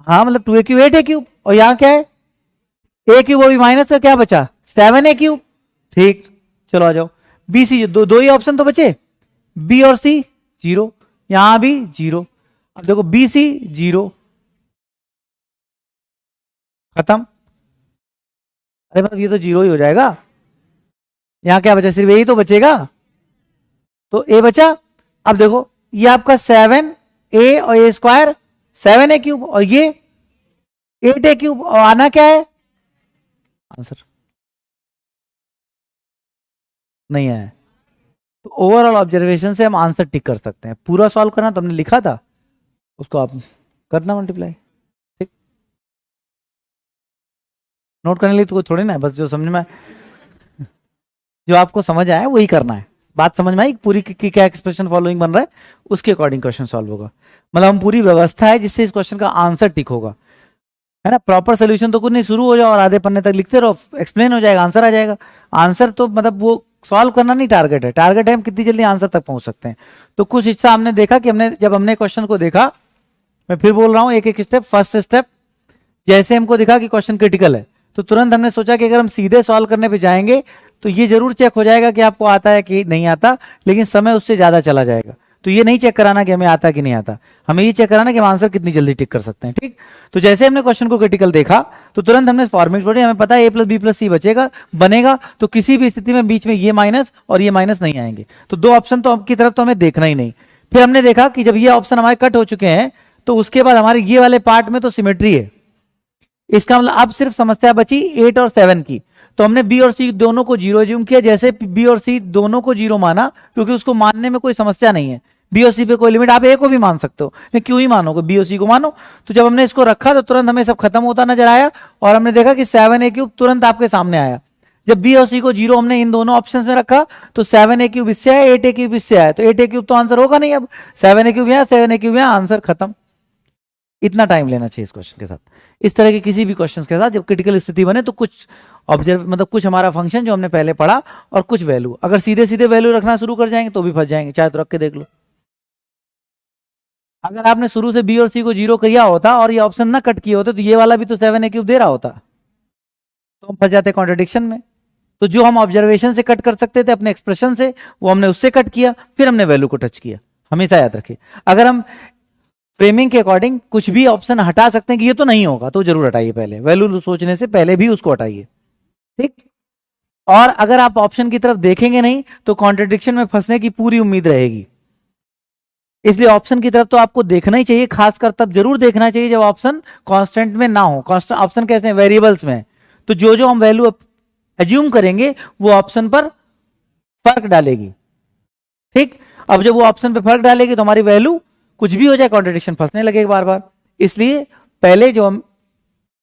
हाँ मतलब 2a क्यूब 8a क्यूब, और यहां क्या है? ए क्यूब, अभी माइनस का क्या बचा? 7a cube. ठीक, चलो आ जाओ। बी सी, दो ही ऑप्शन तो बचे, बी और सी जीरो, यहां भी जीरो। अब देखो बी सी जीरो, खत्म। अरे मतलब ये तो जीरो ही हो जाएगा, यहां क्या बचा? सिर्फ यही तो बचेगा, तो ए बचा। अब देखो ये आपका 7a और ए स्क्वायर 7a क्यूब, और ये 8a क्यूब, और आना क्या है? आंसर नहीं आया। तो ओवरऑल ऑब्जर्वेशन से हम आंसर टिक कर सकते हैं। पूरा सॉल्व करना तो हमने लिखा था, उसको आप करना मल्टीप्लाई। ठीक, नोट करने के लिए तो थोड़ी ना है, बस जो समझ में, जो आपको समझ आया वही करना है। बात समझ में आई पूरी की क्या एक्सप्रेशन फॉलोइंग बन रहा है, उसके अकॉर्डिंग क्वेश्चन सॉल्व होगा। मतलब हम पूरी व्यवस्था है जिससे इस क्वेश्चन का आंसर टिक होगा, है ना? प्रॉपर सोल्यूशन तो कुछ नहीं, शुरू हो जाओ और आधे पन्ने तक लिखते रहो, एक्सप्लेन हो जाएगा, आंसर आ जाएगा। आंसर तो मतलब वो सॉल्व करना नहीं टारगेट है, टारगेट है हम कितनी जल्दी आंसर तक पहुंच सकते हैं। तो कुछ हिस्सा हमने देखा कि हमने जब हमने क्वेश्चन को देखा, मैं फिर बोल रहा हूं एक एक स्टेप। फर्स्ट स्टेप, जैसे हमको दिखा कि क्वेश्चन क्रिटिकल है तो तुरंत हमने सोचा कि अगर हम सीधे सॉल्व करने पे जाएंगे तो ये जरूर चेक हो जाएगा कि आपको आता है कि नहीं आता, लेकिन समय उससे ज्यादा चला जाएगा। तो ये नहीं चेक कराना कि हमें आता कि नहीं आता, हमें ये चेक कराना कि हम आंसर कितनी जल्दी टिक कर सकते हैं। ठीक, तो जैसे हमने क्वेश्चन को क्रिटिकल देखा तो तुरंत हमने फॉर्मेट पढ़ी, हमें पता है ए प्लस बी प्लस सी बचेगा, बनेगा, तो किसी भी स्थिति में बीच में ये माइनस और ये माइनस नहीं आएंगे, तो दो ऑप्शन तो की तरफ तो हमें देखना ही नहीं। फिर हमने देखा कि जब ये ऑप्शन हमारे कट हो चुके हैं तो उसके बाद हमारे ये वाले पार्ट में तो सिमेट्री है, इसका मतलब अब सिर्फ समस्या बची 8 और 7 की। तो हमने बी और सी दोनों को जीरो ज्यूम किया, जैसे बी और सी दोनों को जीरो माना, क्योंकि उसको मानने में कोई समस्या नहीं है, बी और सी पे कोई लिमिट, आप ए को भी मान सकते हो, लेकिन क्यों ही मानोगे, बी और सी को मानो। तो जब हमने इसको रखा तो तुरंत हमें सब खत्म होता नजर आया, और हमने देखा कि 7a क्यूब तुरंत आपके सामने आया। जब बी और सी को जीरो हमने इन दोनों ऑप्शंस में रखा तो 7a क्यूब इससे आया, 8a क्यूब इससे आया, तो 8a क्यूब तो आंसर होगा नहीं, अब 7a क्यूब यहाँ 7a क्यूब यहाँ, आंसर खत्म। इतना टाइम लेना चाहिए इस क्वेश्चन के साथ। इस तरह के किसी भी क्वेश्चन के साथ जब क्रिटिकल स्थिति बने तो कुछ ऑब्जर्व मतलब कुछ हमारा फंक्शन जो हमने पहले पढ़ा और कुछ वैल्यू, अगर सीधे सीधे वैल्यू रखना शुरू कर जाएंगे तो भी फंस जाएंगे, चाहे तो रख के देख लो। अगर आपने शुरू से बी और सी को जीरो किया होता और ये ऑप्शन ना कट किए होते तो ये वाला भी तो 7a क्यूब दे रहा होता, तो हम फंस जाते कॉन्ट्रडिक्शन में। तो जो हम ऑब्जर्वेशन से कट कर सकते थे अपने एक्सप्रेशन से, वो हमने उससे कट किया, फिर हमने वैल्यू को टच किया। हमेशा याद रखिए, अगर हम फ्रेमिंग के अकॉर्डिंग कुछ भी ऑप्शन हटा सकते हैं कि ये तो नहीं होगा, तो जरूर हटाइए, पहले वैल्यू सोचने से पहले भी उसको हटाइए। ठीक, और अगर आप ऑप्शन की तरफ देखेंगे नहीं तो कॉन्ट्रडिक्शन में फंसने की पूरी उम्मीद रहेगी। इसलिए ऑप्शन की तरफ तो आपको देखना ही चाहिए, खासकर तब जरूर देखना चाहिए जब ऑप्शन कांस्टेंट में ना हो। कांस्टेंट ऑप्शन कैसे हैं? वेरिएबल्स में। तो जो जो हम वैल्यू एज्यूम करेंगे वो ऑप्शन पर फर्क डालेगी। ठीक, अब जब वो ऑप्शन पे फर्क डालेगी तो हमारी वैल्यू कुछ भी हो जाए कॉन्ट्रडिक्शन फंसने लगेगा बार बार। इसलिए पहले जो हम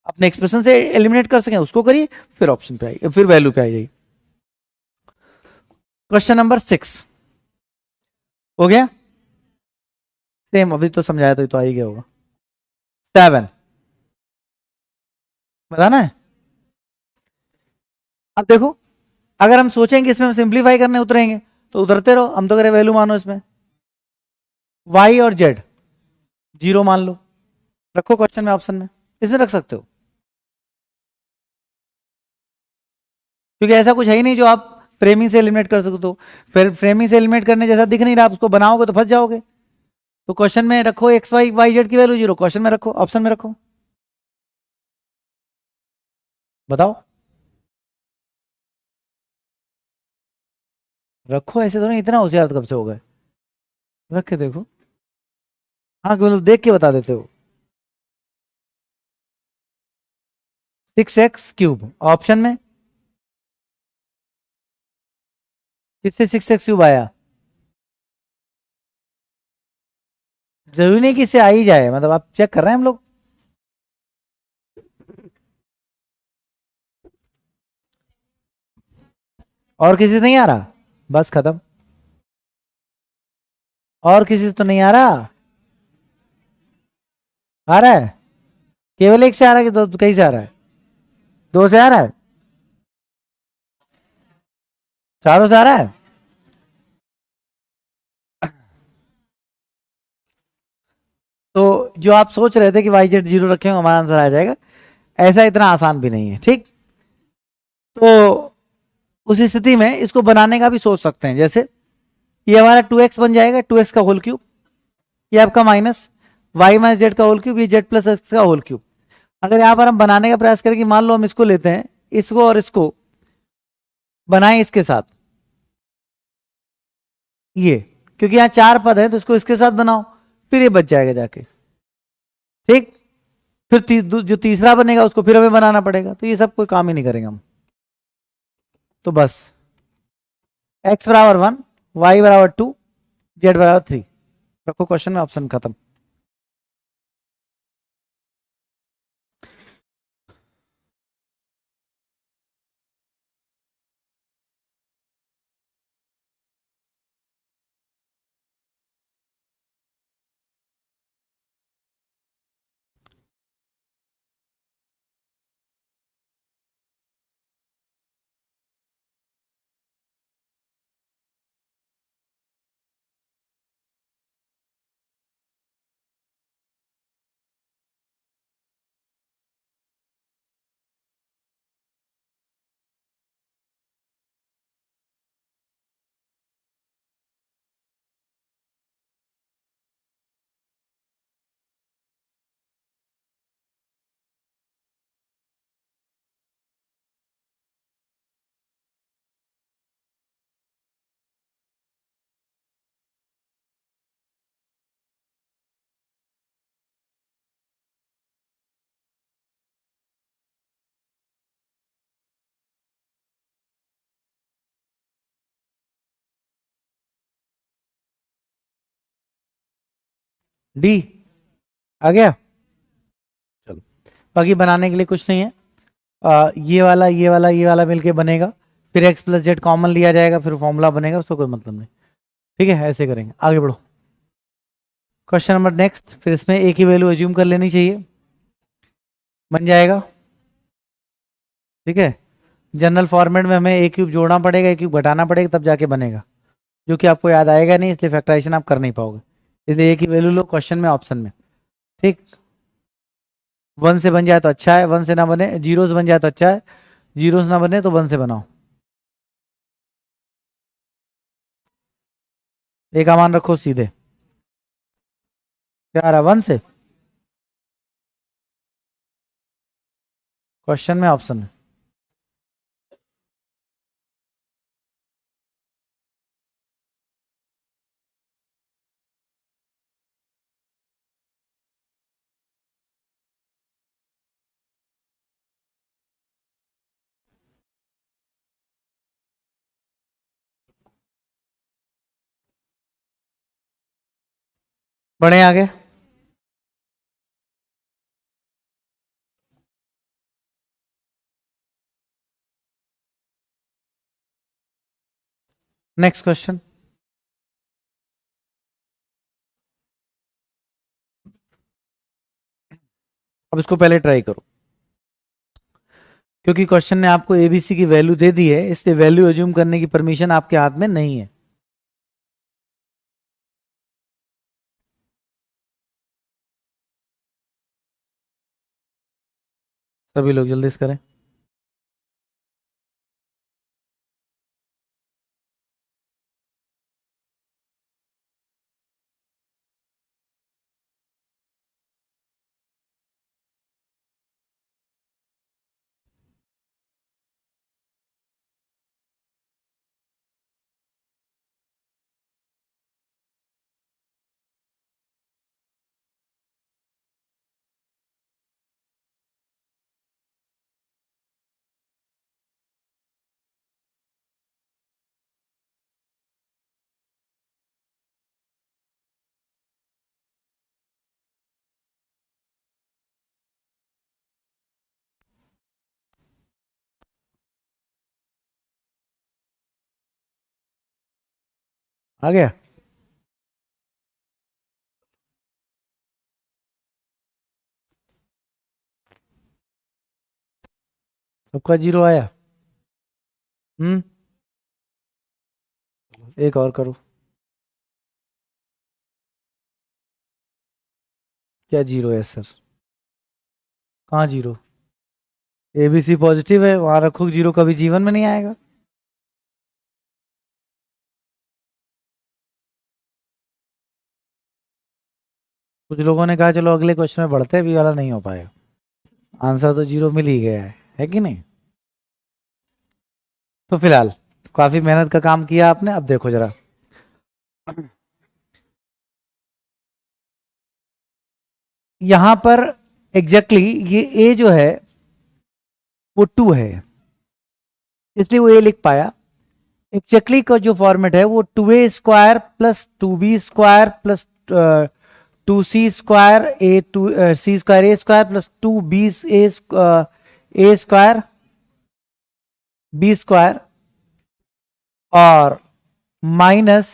अपने एक्सप्रेशन से एलिमिनेट कर सकें उसको करिए, फिर ऑप्शन पे आइए, फिर वैल्यू पे आ जाइए। क्वेश्चन नंबर 6 हो गया, सेम अभी तो समझाया तो आ ही गया होगा। 7 बताना है। अब देखो, अगर हम सोचेंगे इसमें हम सिंप्लीफाई करने उतरेंगे तो उतरते रहो, हम तो करें वैल्यू मानो इसमें, y और z जीरो मान लो, रखो क्वेश्चन में, ऑप्शन में, इसमें रख सकते हो, क्योंकि ऐसा कुछ है ही नहीं जो आप फ्रेमिंग से एलिमिनेट कर सकते हो। फिर फ्रेमिंग से एलिमिनेट करने जैसा दिख नहीं रहा, आप उसको बनाओगे तो फंस जाओगे। तो क्वेश्चन में रखो एक्स वाई वाई जेड की वैल्यू जीरो, क्वेश्चन में रखो, ऑप्शन में रखो, बताओ। रखो, ऐसे तो नहीं, इतना होशियार कब से हो गए, रख के देखो। हाँ मतलब देख के बता देते हो। 6x³ ऑप्शन में, किससे 6x³ आया? जरूरी नहीं कि इससे आ ही जाए, मतलब आप चेक कर रहे हैं हम लोग। और किसी से नहीं आ रहा, बस खत्म। और किसी से तो नहीं आ रहा? आ रहा है? केवल एक से आ रहा है कि दो, कहीं से आ रहा है? दो से आ रहा है? चारों से आ रहा है? तो जो आप सोच रहे थे कि वाई जेड जीरो रखेंगे हमारा आंसर आ जाएगा, ऐसा इतना आसान भी नहीं है। ठीक, तो उस स्थिति में इसको बनाने का भी सोच सकते हैं। जैसे ये हमारा 2x बन जाएगा, 2x का होल क्यूब, ये आपका माइनस वाई माइनस जेड का होल क्यूब, ये जेड प्लस एक्स का होल क्यूब। अगर यहाँ पर हम बनाने का प्रयास करें कि मान लो हम इसको लेते हैं, इसको और इसको बनाएं इसके साथ, ये, क्योंकि यहाँ चार पद है तो इसको इसके साथ बनाओ, फिर ये बच जाएगा जाके। ठीक, फिर जो तीसरा बनेगा उसको फिर हमें बनाना पड़ेगा, तो ये सब कोई काम ही नहीं करेंगे हम। तो बस x बराबर 1, y बराबर 2, z बराबर 3 रखो क्वेश्चन में, ऑप्शन खत्म। डी आ गया। चलो, बाकी बनाने के लिए कुछ नहीं है। ये वाला ये वाला ये वाला मिलके बनेगा, फिर x प्लस जेड कॉमन लिया जाएगा, फिर फॉर्मूला बनेगा, उसको कोई मतलब नहीं। ठीक है, ऐसे करेंगे, आगे बढ़ो। क्वेश्चन नंबर नेक्स्ट, फिर इसमें एक ही वैल्यू एज्यूम कर लेनी चाहिए, बन जाएगा। ठीक है, जनरल फॉर्मेट में हमें ए क्यूब जोड़ना पड़ेगा, ए क्यूब घटाना पड़ेगा, तब जाके बनेगा, जो कि आपको याद आएगा नहीं, इसलिए फैक्टराइजेशन आप कर नहीं पाओगे। इसलिए एक ही वैल्यू लो क्वेश्चन में, ऑप्शन में। ठीक, वन से बन जाए तो अच्छा है, वन से ना बने, जीरो से बन जाए तो अच्छा है, जीरो से ना बने तो वन से बनाओ। एक अमान रखो सीधे, क्या आ रहा है, वन से? क्वेश्चन में, ऑप्शन में। बढ़े आगे। नेक्स्ट क्वेश्चन, अब इसको पहले ट्राई करो, क्योंकि क्वेश्चन ने आपको एबीसी की वैल्यू दे दी है, इसलिए वैल्यू एज्यूम करने की परमिशन आपके हाथ में नहीं है। सभी लोग जल्दी से करें। आ गया। सबका जीरो आया। एक और करो। क्या जीरो है सर? कहाँ जीरो? एबीसी पॉजिटिव है, वहां रखो जीरो, कभी जीवन में नहीं आएगा। कुछ लोगों ने कहा चलो अगले क्वेश्चन में बढ़ते हैं, भी वाला नहीं हो पाएगा। आंसर तो जीरो मिल ही गया है कि नहीं? तो फिलहाल काफी मेहनत का काम किया आपने। अब देखो जरा, यहां पर एग्जैक्टली ये ए जो है वो टू है, इसलिए वो ए लिख पाया। एग्जैक्टली का जो फॉर्मेट है वो two A square plus two B square plus two C square A two C square A square plus two B A square B square और minus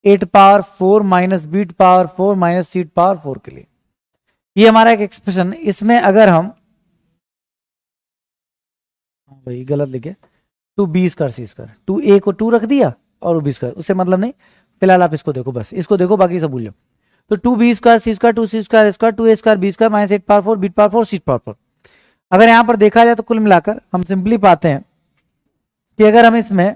eight power four minus beat power four minus seat power four के लिए। ये हमारा एक एक्सप्रेशन। इसमें अगर हम, भाई गलत लिखे, two B square C square, two A को टू रख दिया और बी स्क्वायर, उससे मतलब नहीं। फिलहाल आप इसको देखो, बस इसको देखो, बाकी सब भूल जाओ। तो टू बी स्क्वायर सी स्क्वायर टू सी स्क्वायर स्क्वायर टू ए square B square minus eight power four beat power four c to power four. अगर यहां पर देखा जाए तो कुल मिलाकर हम सिंपली पाते हैं कि अगर हम इसमें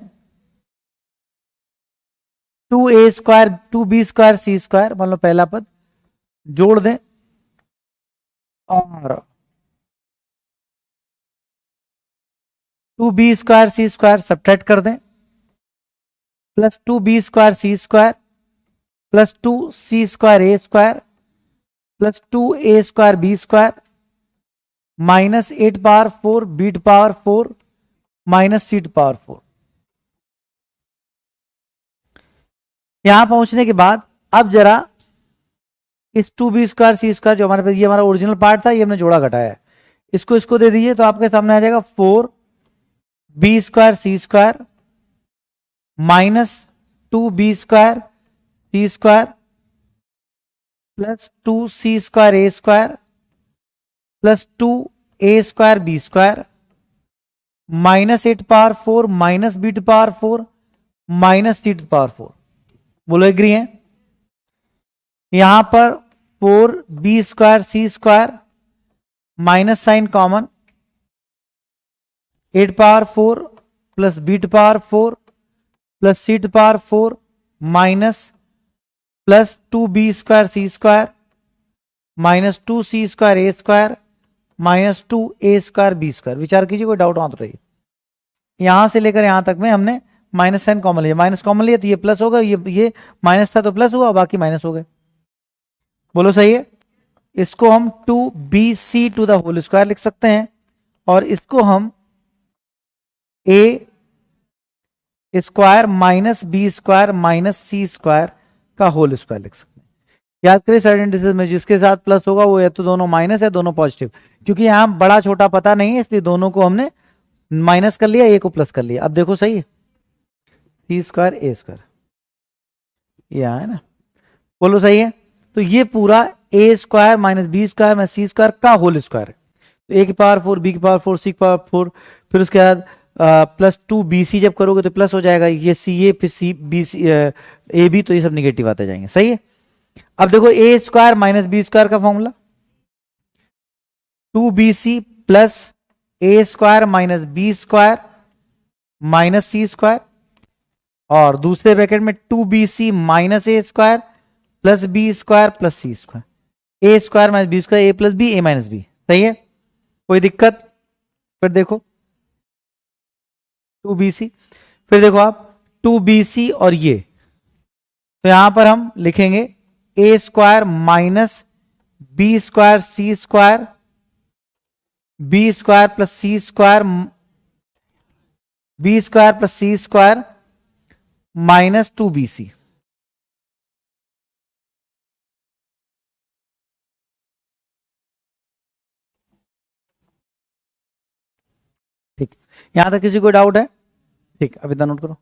टू ए स्क्वायर टू बी स्क्वायर सी स्क्वायर मान लो पहला पद जोड़ दें और टू बी स्क्वायर सी स्क्वायर सब्ट्रैक्ट कर दें प्लस टू बी स्क्वायर सी स्क्वायर प्लस टू सी स्क्वायर ए स्क्वायर प्लस टू ए square B square minus eight power four beat power four minus seat power four. यहां पहुंचने के बाद अब जरा इस टू बी स्क्वायर सी स्क्वायर जो हमारे पास, ये हमारा ओरिजिनल पार्ट था, ये हमने जोड़ा घटाया है, इसको दे दीजिए तो आपके सामने आ जाएगा फोर बी स्क्वायर सी square minus two B square सी स्क्वायर प्लस टू सी स्क्वायर ए स्क्वायर प्लस टू ए square B square minus eight power four minus beat power four minus seat power four. बोलो एग्री है? यहां पर four B square C square minus sign common, A to power four plus B to power four plus C to power four minus plus two B square C square minus to C square A square minus to A square B square. विचार कीजिए, कोई डाउट वहां तो रही? यहां से लेकर यहां तक में हमने माइनस साइन कॉमन लिया, माइनस कॉमन लिया तो ये प्लस होगा, ये माइनस था तो प्लस हुआ, बाकी माइनस हो गए। बोलो सही है? इसको हम two B C to the whole square लिख सकते हैं और इसको हम A square minus B square minus C square का होल स्क्वायर लिख सकते हैं। याद करिए सर्टेन डिजिट में जिसके साथ प्लस होगा वो या तो दोनों माइनस है दोनों पॉजिटिव, क्योंकि यहां बड़ा छोटा पता नहीं है इसलिए दोनों को हमने माइनस कर लिया, ए को प्लस कर लिया। अब देखो सही है, सी स्क्वायर ए स्क्वायर ये है ना? बोलो सही है? तो ये पूरा A square minus B square minus C square का होल स्क्वायर है। तो ए की पावर फोर बी की पावर फोर सी की पावर फोर, फिर उसके बाद प्लस टू बी सी जब करोगे तो प्लस हो जाएगा, ये सी ए फिर C B C A B, तो ये सब निगेटिव आते जाएंगे। सही है? अब देखो a square minus B square का formula two B c plus a square minus B square minus C square और दूसरे ब्रैकेट में two B C minus a square plus B square plus C square, A square minus B square A plus B a minus b. सही है? कोई दिक्कत? फिर देखो टू बी सी, फिर देखो आप टू बी सी और ये, तो यहां पर हम लिखेंगे A square minus B square C square B square plus C square B square plus C square minus two B C. ठीक, यहां तक किसी को डाउट है? ठीक, अब इतना नोट करो।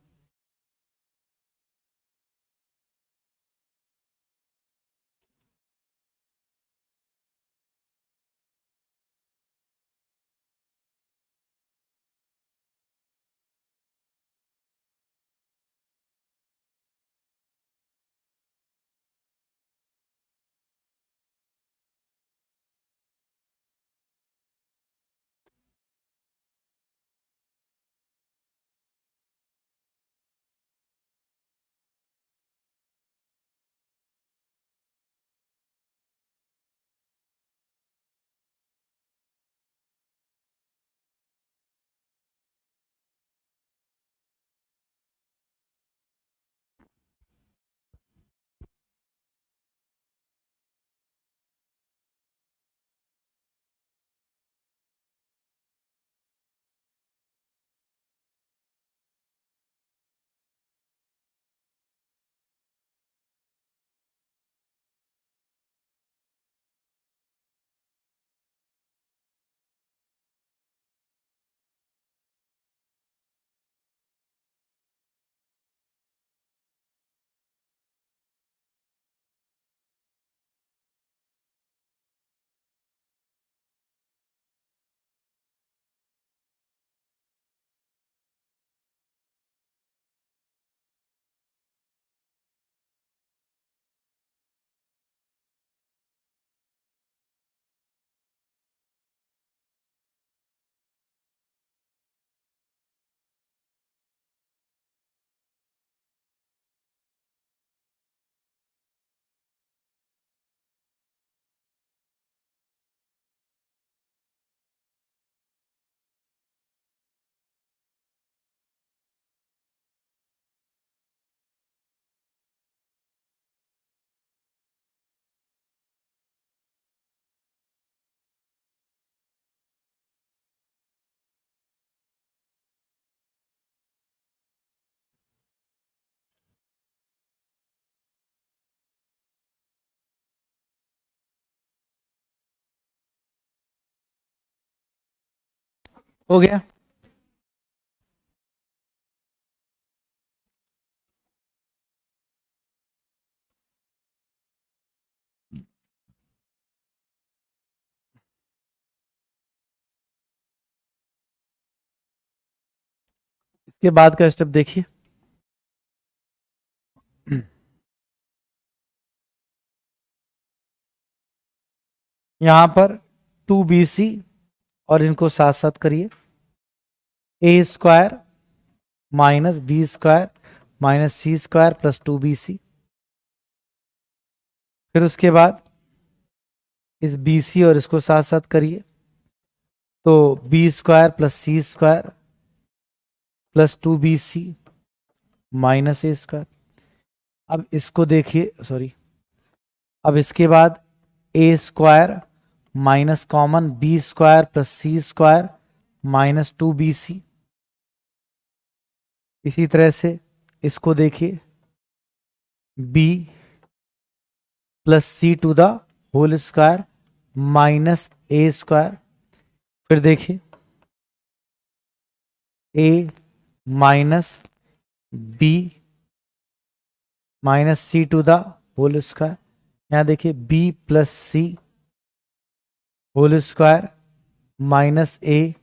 हो गया। इसके बाद का स्टेप देखिए। यहां पर 2BC और इनको साथ साथ करिए। A² minus B² minus C² plus 2BC। फिर उसके बाद इस BC और इसको साथ साथ करिए, तो B² plus C² plus 2BC minus A²। अब इसको देखिए, सॉरी, अब इसके बाद A² minus common B² plus C² minus 2BC। इसी तरह से इसको देखिए, B plus C to the whole square minus A²। फिर देखिए A minus B minus C to the whole square. यहां देखिए B plus C whole square minus A²।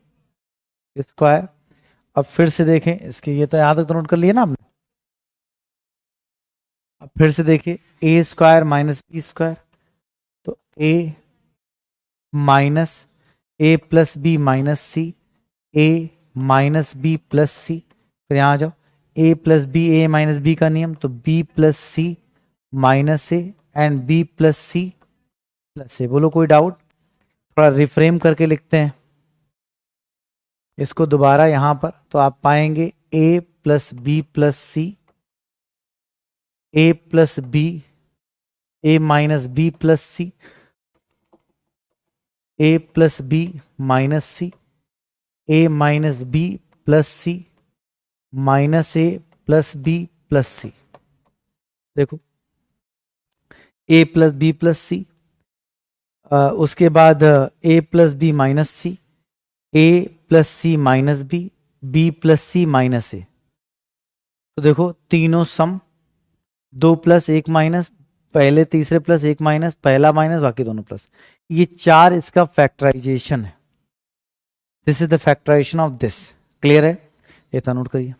अब फिर से देखें इसके, ये तो यहां तक तो नोट कर लिया ना हमने। अब फिर से देखिए A² माइनस B², तो A minus A plus B minus C, A minus B plus C। फिर यहां आ जाओ, A plus B, A minus B का नियम, तो B plus C minus A and B plus C plus A। बोलो कोई डाउट? थोड़ा रिफ्रेम करके लिखते हैं इसको दोबारा यहां पर, तो आप पाएंगे A plus B plus C, A plus B, A minus B plus C, A plus B minus C, A minus B plus C minus A plus B plus C। देखो A plus B plus C, उसके बाद A plus B minus C, A plus C minus B, B plus C minus A। तो देखो तीनों सम, 2 प्लस 1 माइनस, पहले तीसरे प्लस 1 माइनस, पहला माइनस बाकी दोनों प्लस। ये 4 इसका फैक्टराइजेशन है। This is the factorisation of this. Clear है? ये तो नोट करिए।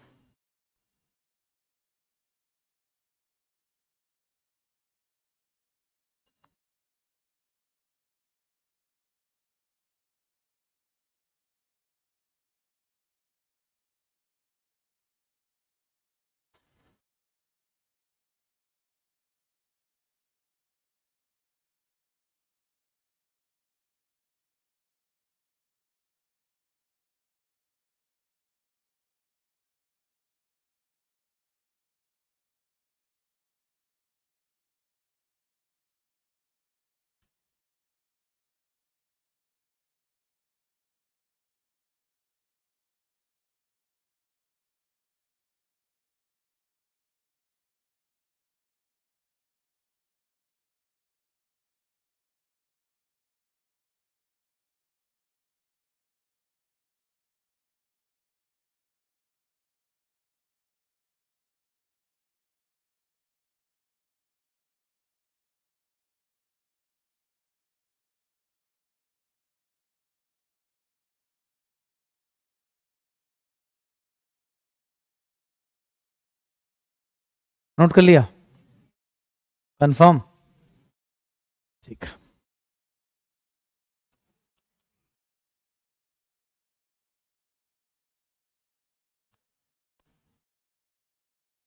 नोट कर लिया? कंफर्म? ठीक।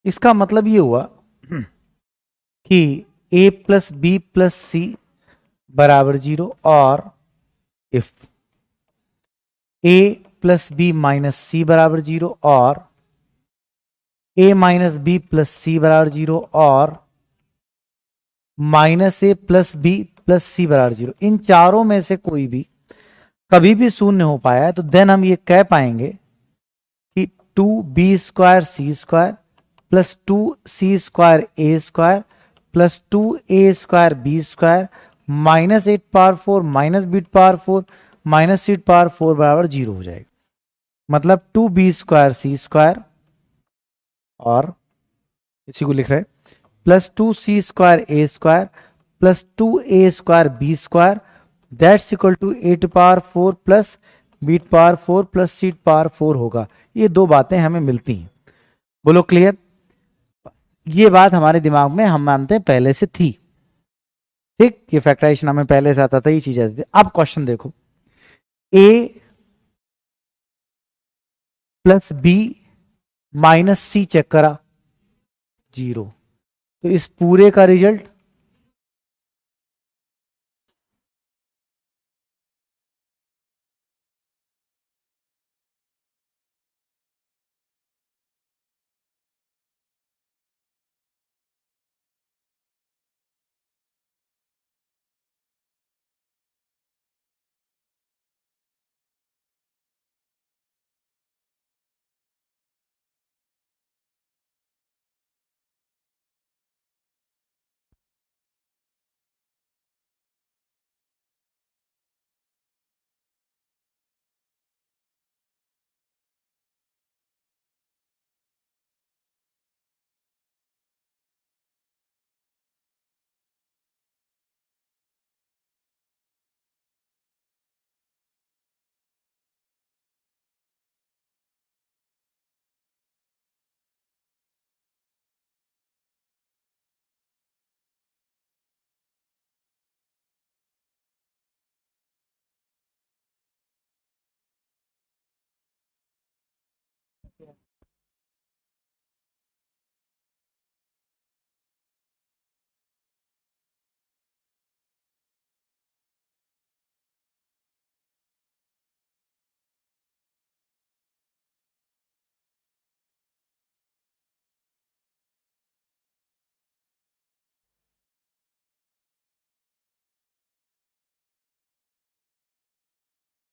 इसका मतलब ये हुआ कि A plus B plus C बराबर 0, और if A plus B minus C बराबर 0, और A minus B plus C बराबर 0, और minus A plus B plus C बराबर 0, इन चारों में से कोई भी कभी भी शून्य हो पाया है, तो देन हम ये कह पाएंगे कि 2B² C² plus 2C² A² plus 2A² B² minus 8 power 4 minus B power 4 minus C power 4 बराबर 0 हो जाएगा। मतलब 2b² c² और इसी को लिख रहे हैं plus 2c² a² plus 2a² b² that's equal to 8⁴ plus b⁴ plus c⁴ होगा। ये दो बातें हमें मिलती हैं। बोलो क्लियर? ये बात हमारे दिमाग में हम मानते हैं पहले से थी। ठीक, ये फैक्टराइजेशन हमें पहले से आता था, ये चीज आती थी। अब क्वेश्चन देखो, a plus b minus c check करा 0, तो इस पूरे का रिजल्ट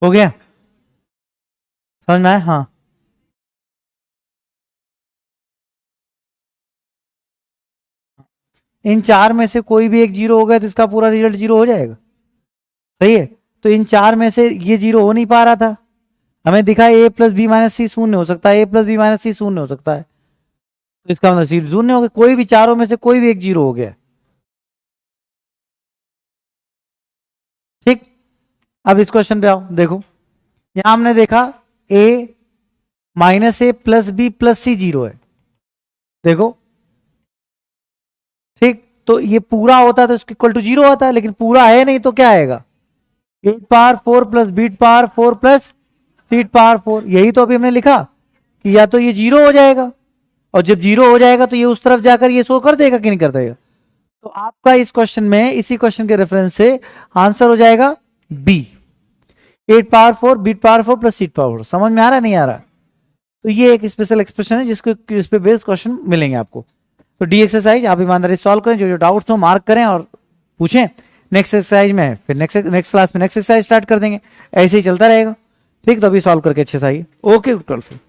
हो गया? समझ में आया? हाँ, इन चार में से कोई भी एक 0 हो गया तो इसका पूरा रिजल्ट 0 हो जाएगा। सही है, तो इन चार में से ये 0 हो नहीं पा रहा था, हमें दिखा a प्लस बी माइनस सी शून्य हो सकता है, a प्लस बी माइनस सी शून्य हो सकता है, तो इसका मतलब सी शून्य हो गया। कोई भी चारों में से कोई भी एक 0 हो गया। ठीक, अब इस क्वेश्चन पे आओ, देखो यहां हमने देखा a minus A plus B plus C 0 है, देखो। ठीक, तो ये पूरा होता है तो इसके इक्वल टू 0 होता है, लेकिन पूरा है नहीं तो क्या आएगा? 8⁴ प्लस b⁴ प्लस c⁴। यही तो अभी हमने लिखा कि या तो ये 0 हो जाएगा, और जब 0 हो जाएगा तो ये उस तरफ जाकर ये शो कर देगा कि नहीं कर देगा। तो आपका इस क्वेश्चन में, इसी क्वेश्चन के रेफरेंस से आंसर हो जाएगा बी, 8⁴ b⁴ प्लस c⁴। समझ में आ रहा नहीं आ रहा? तो ये एक स्पेशल एक्सप्रेशन है जिसको, जिस पे बेस्ड क्वेश्चन मिलेंगे आपको। तो डी एक्सरसाइज आप ईमानदारी सॉल्व करें, जो जो डाउट्स हो मार्क करें और पूछें। नेक्स्ट एक्सरसाइज में फिर नेक्स्ट क्लास में नेक्स्ट एक्सरसाइज स्टार्ट कर देंगे, ऐसे ही चलता रहेगा। ठीक, तो अभी सॉल्व करके अच्छे से आइए। ओके, 12।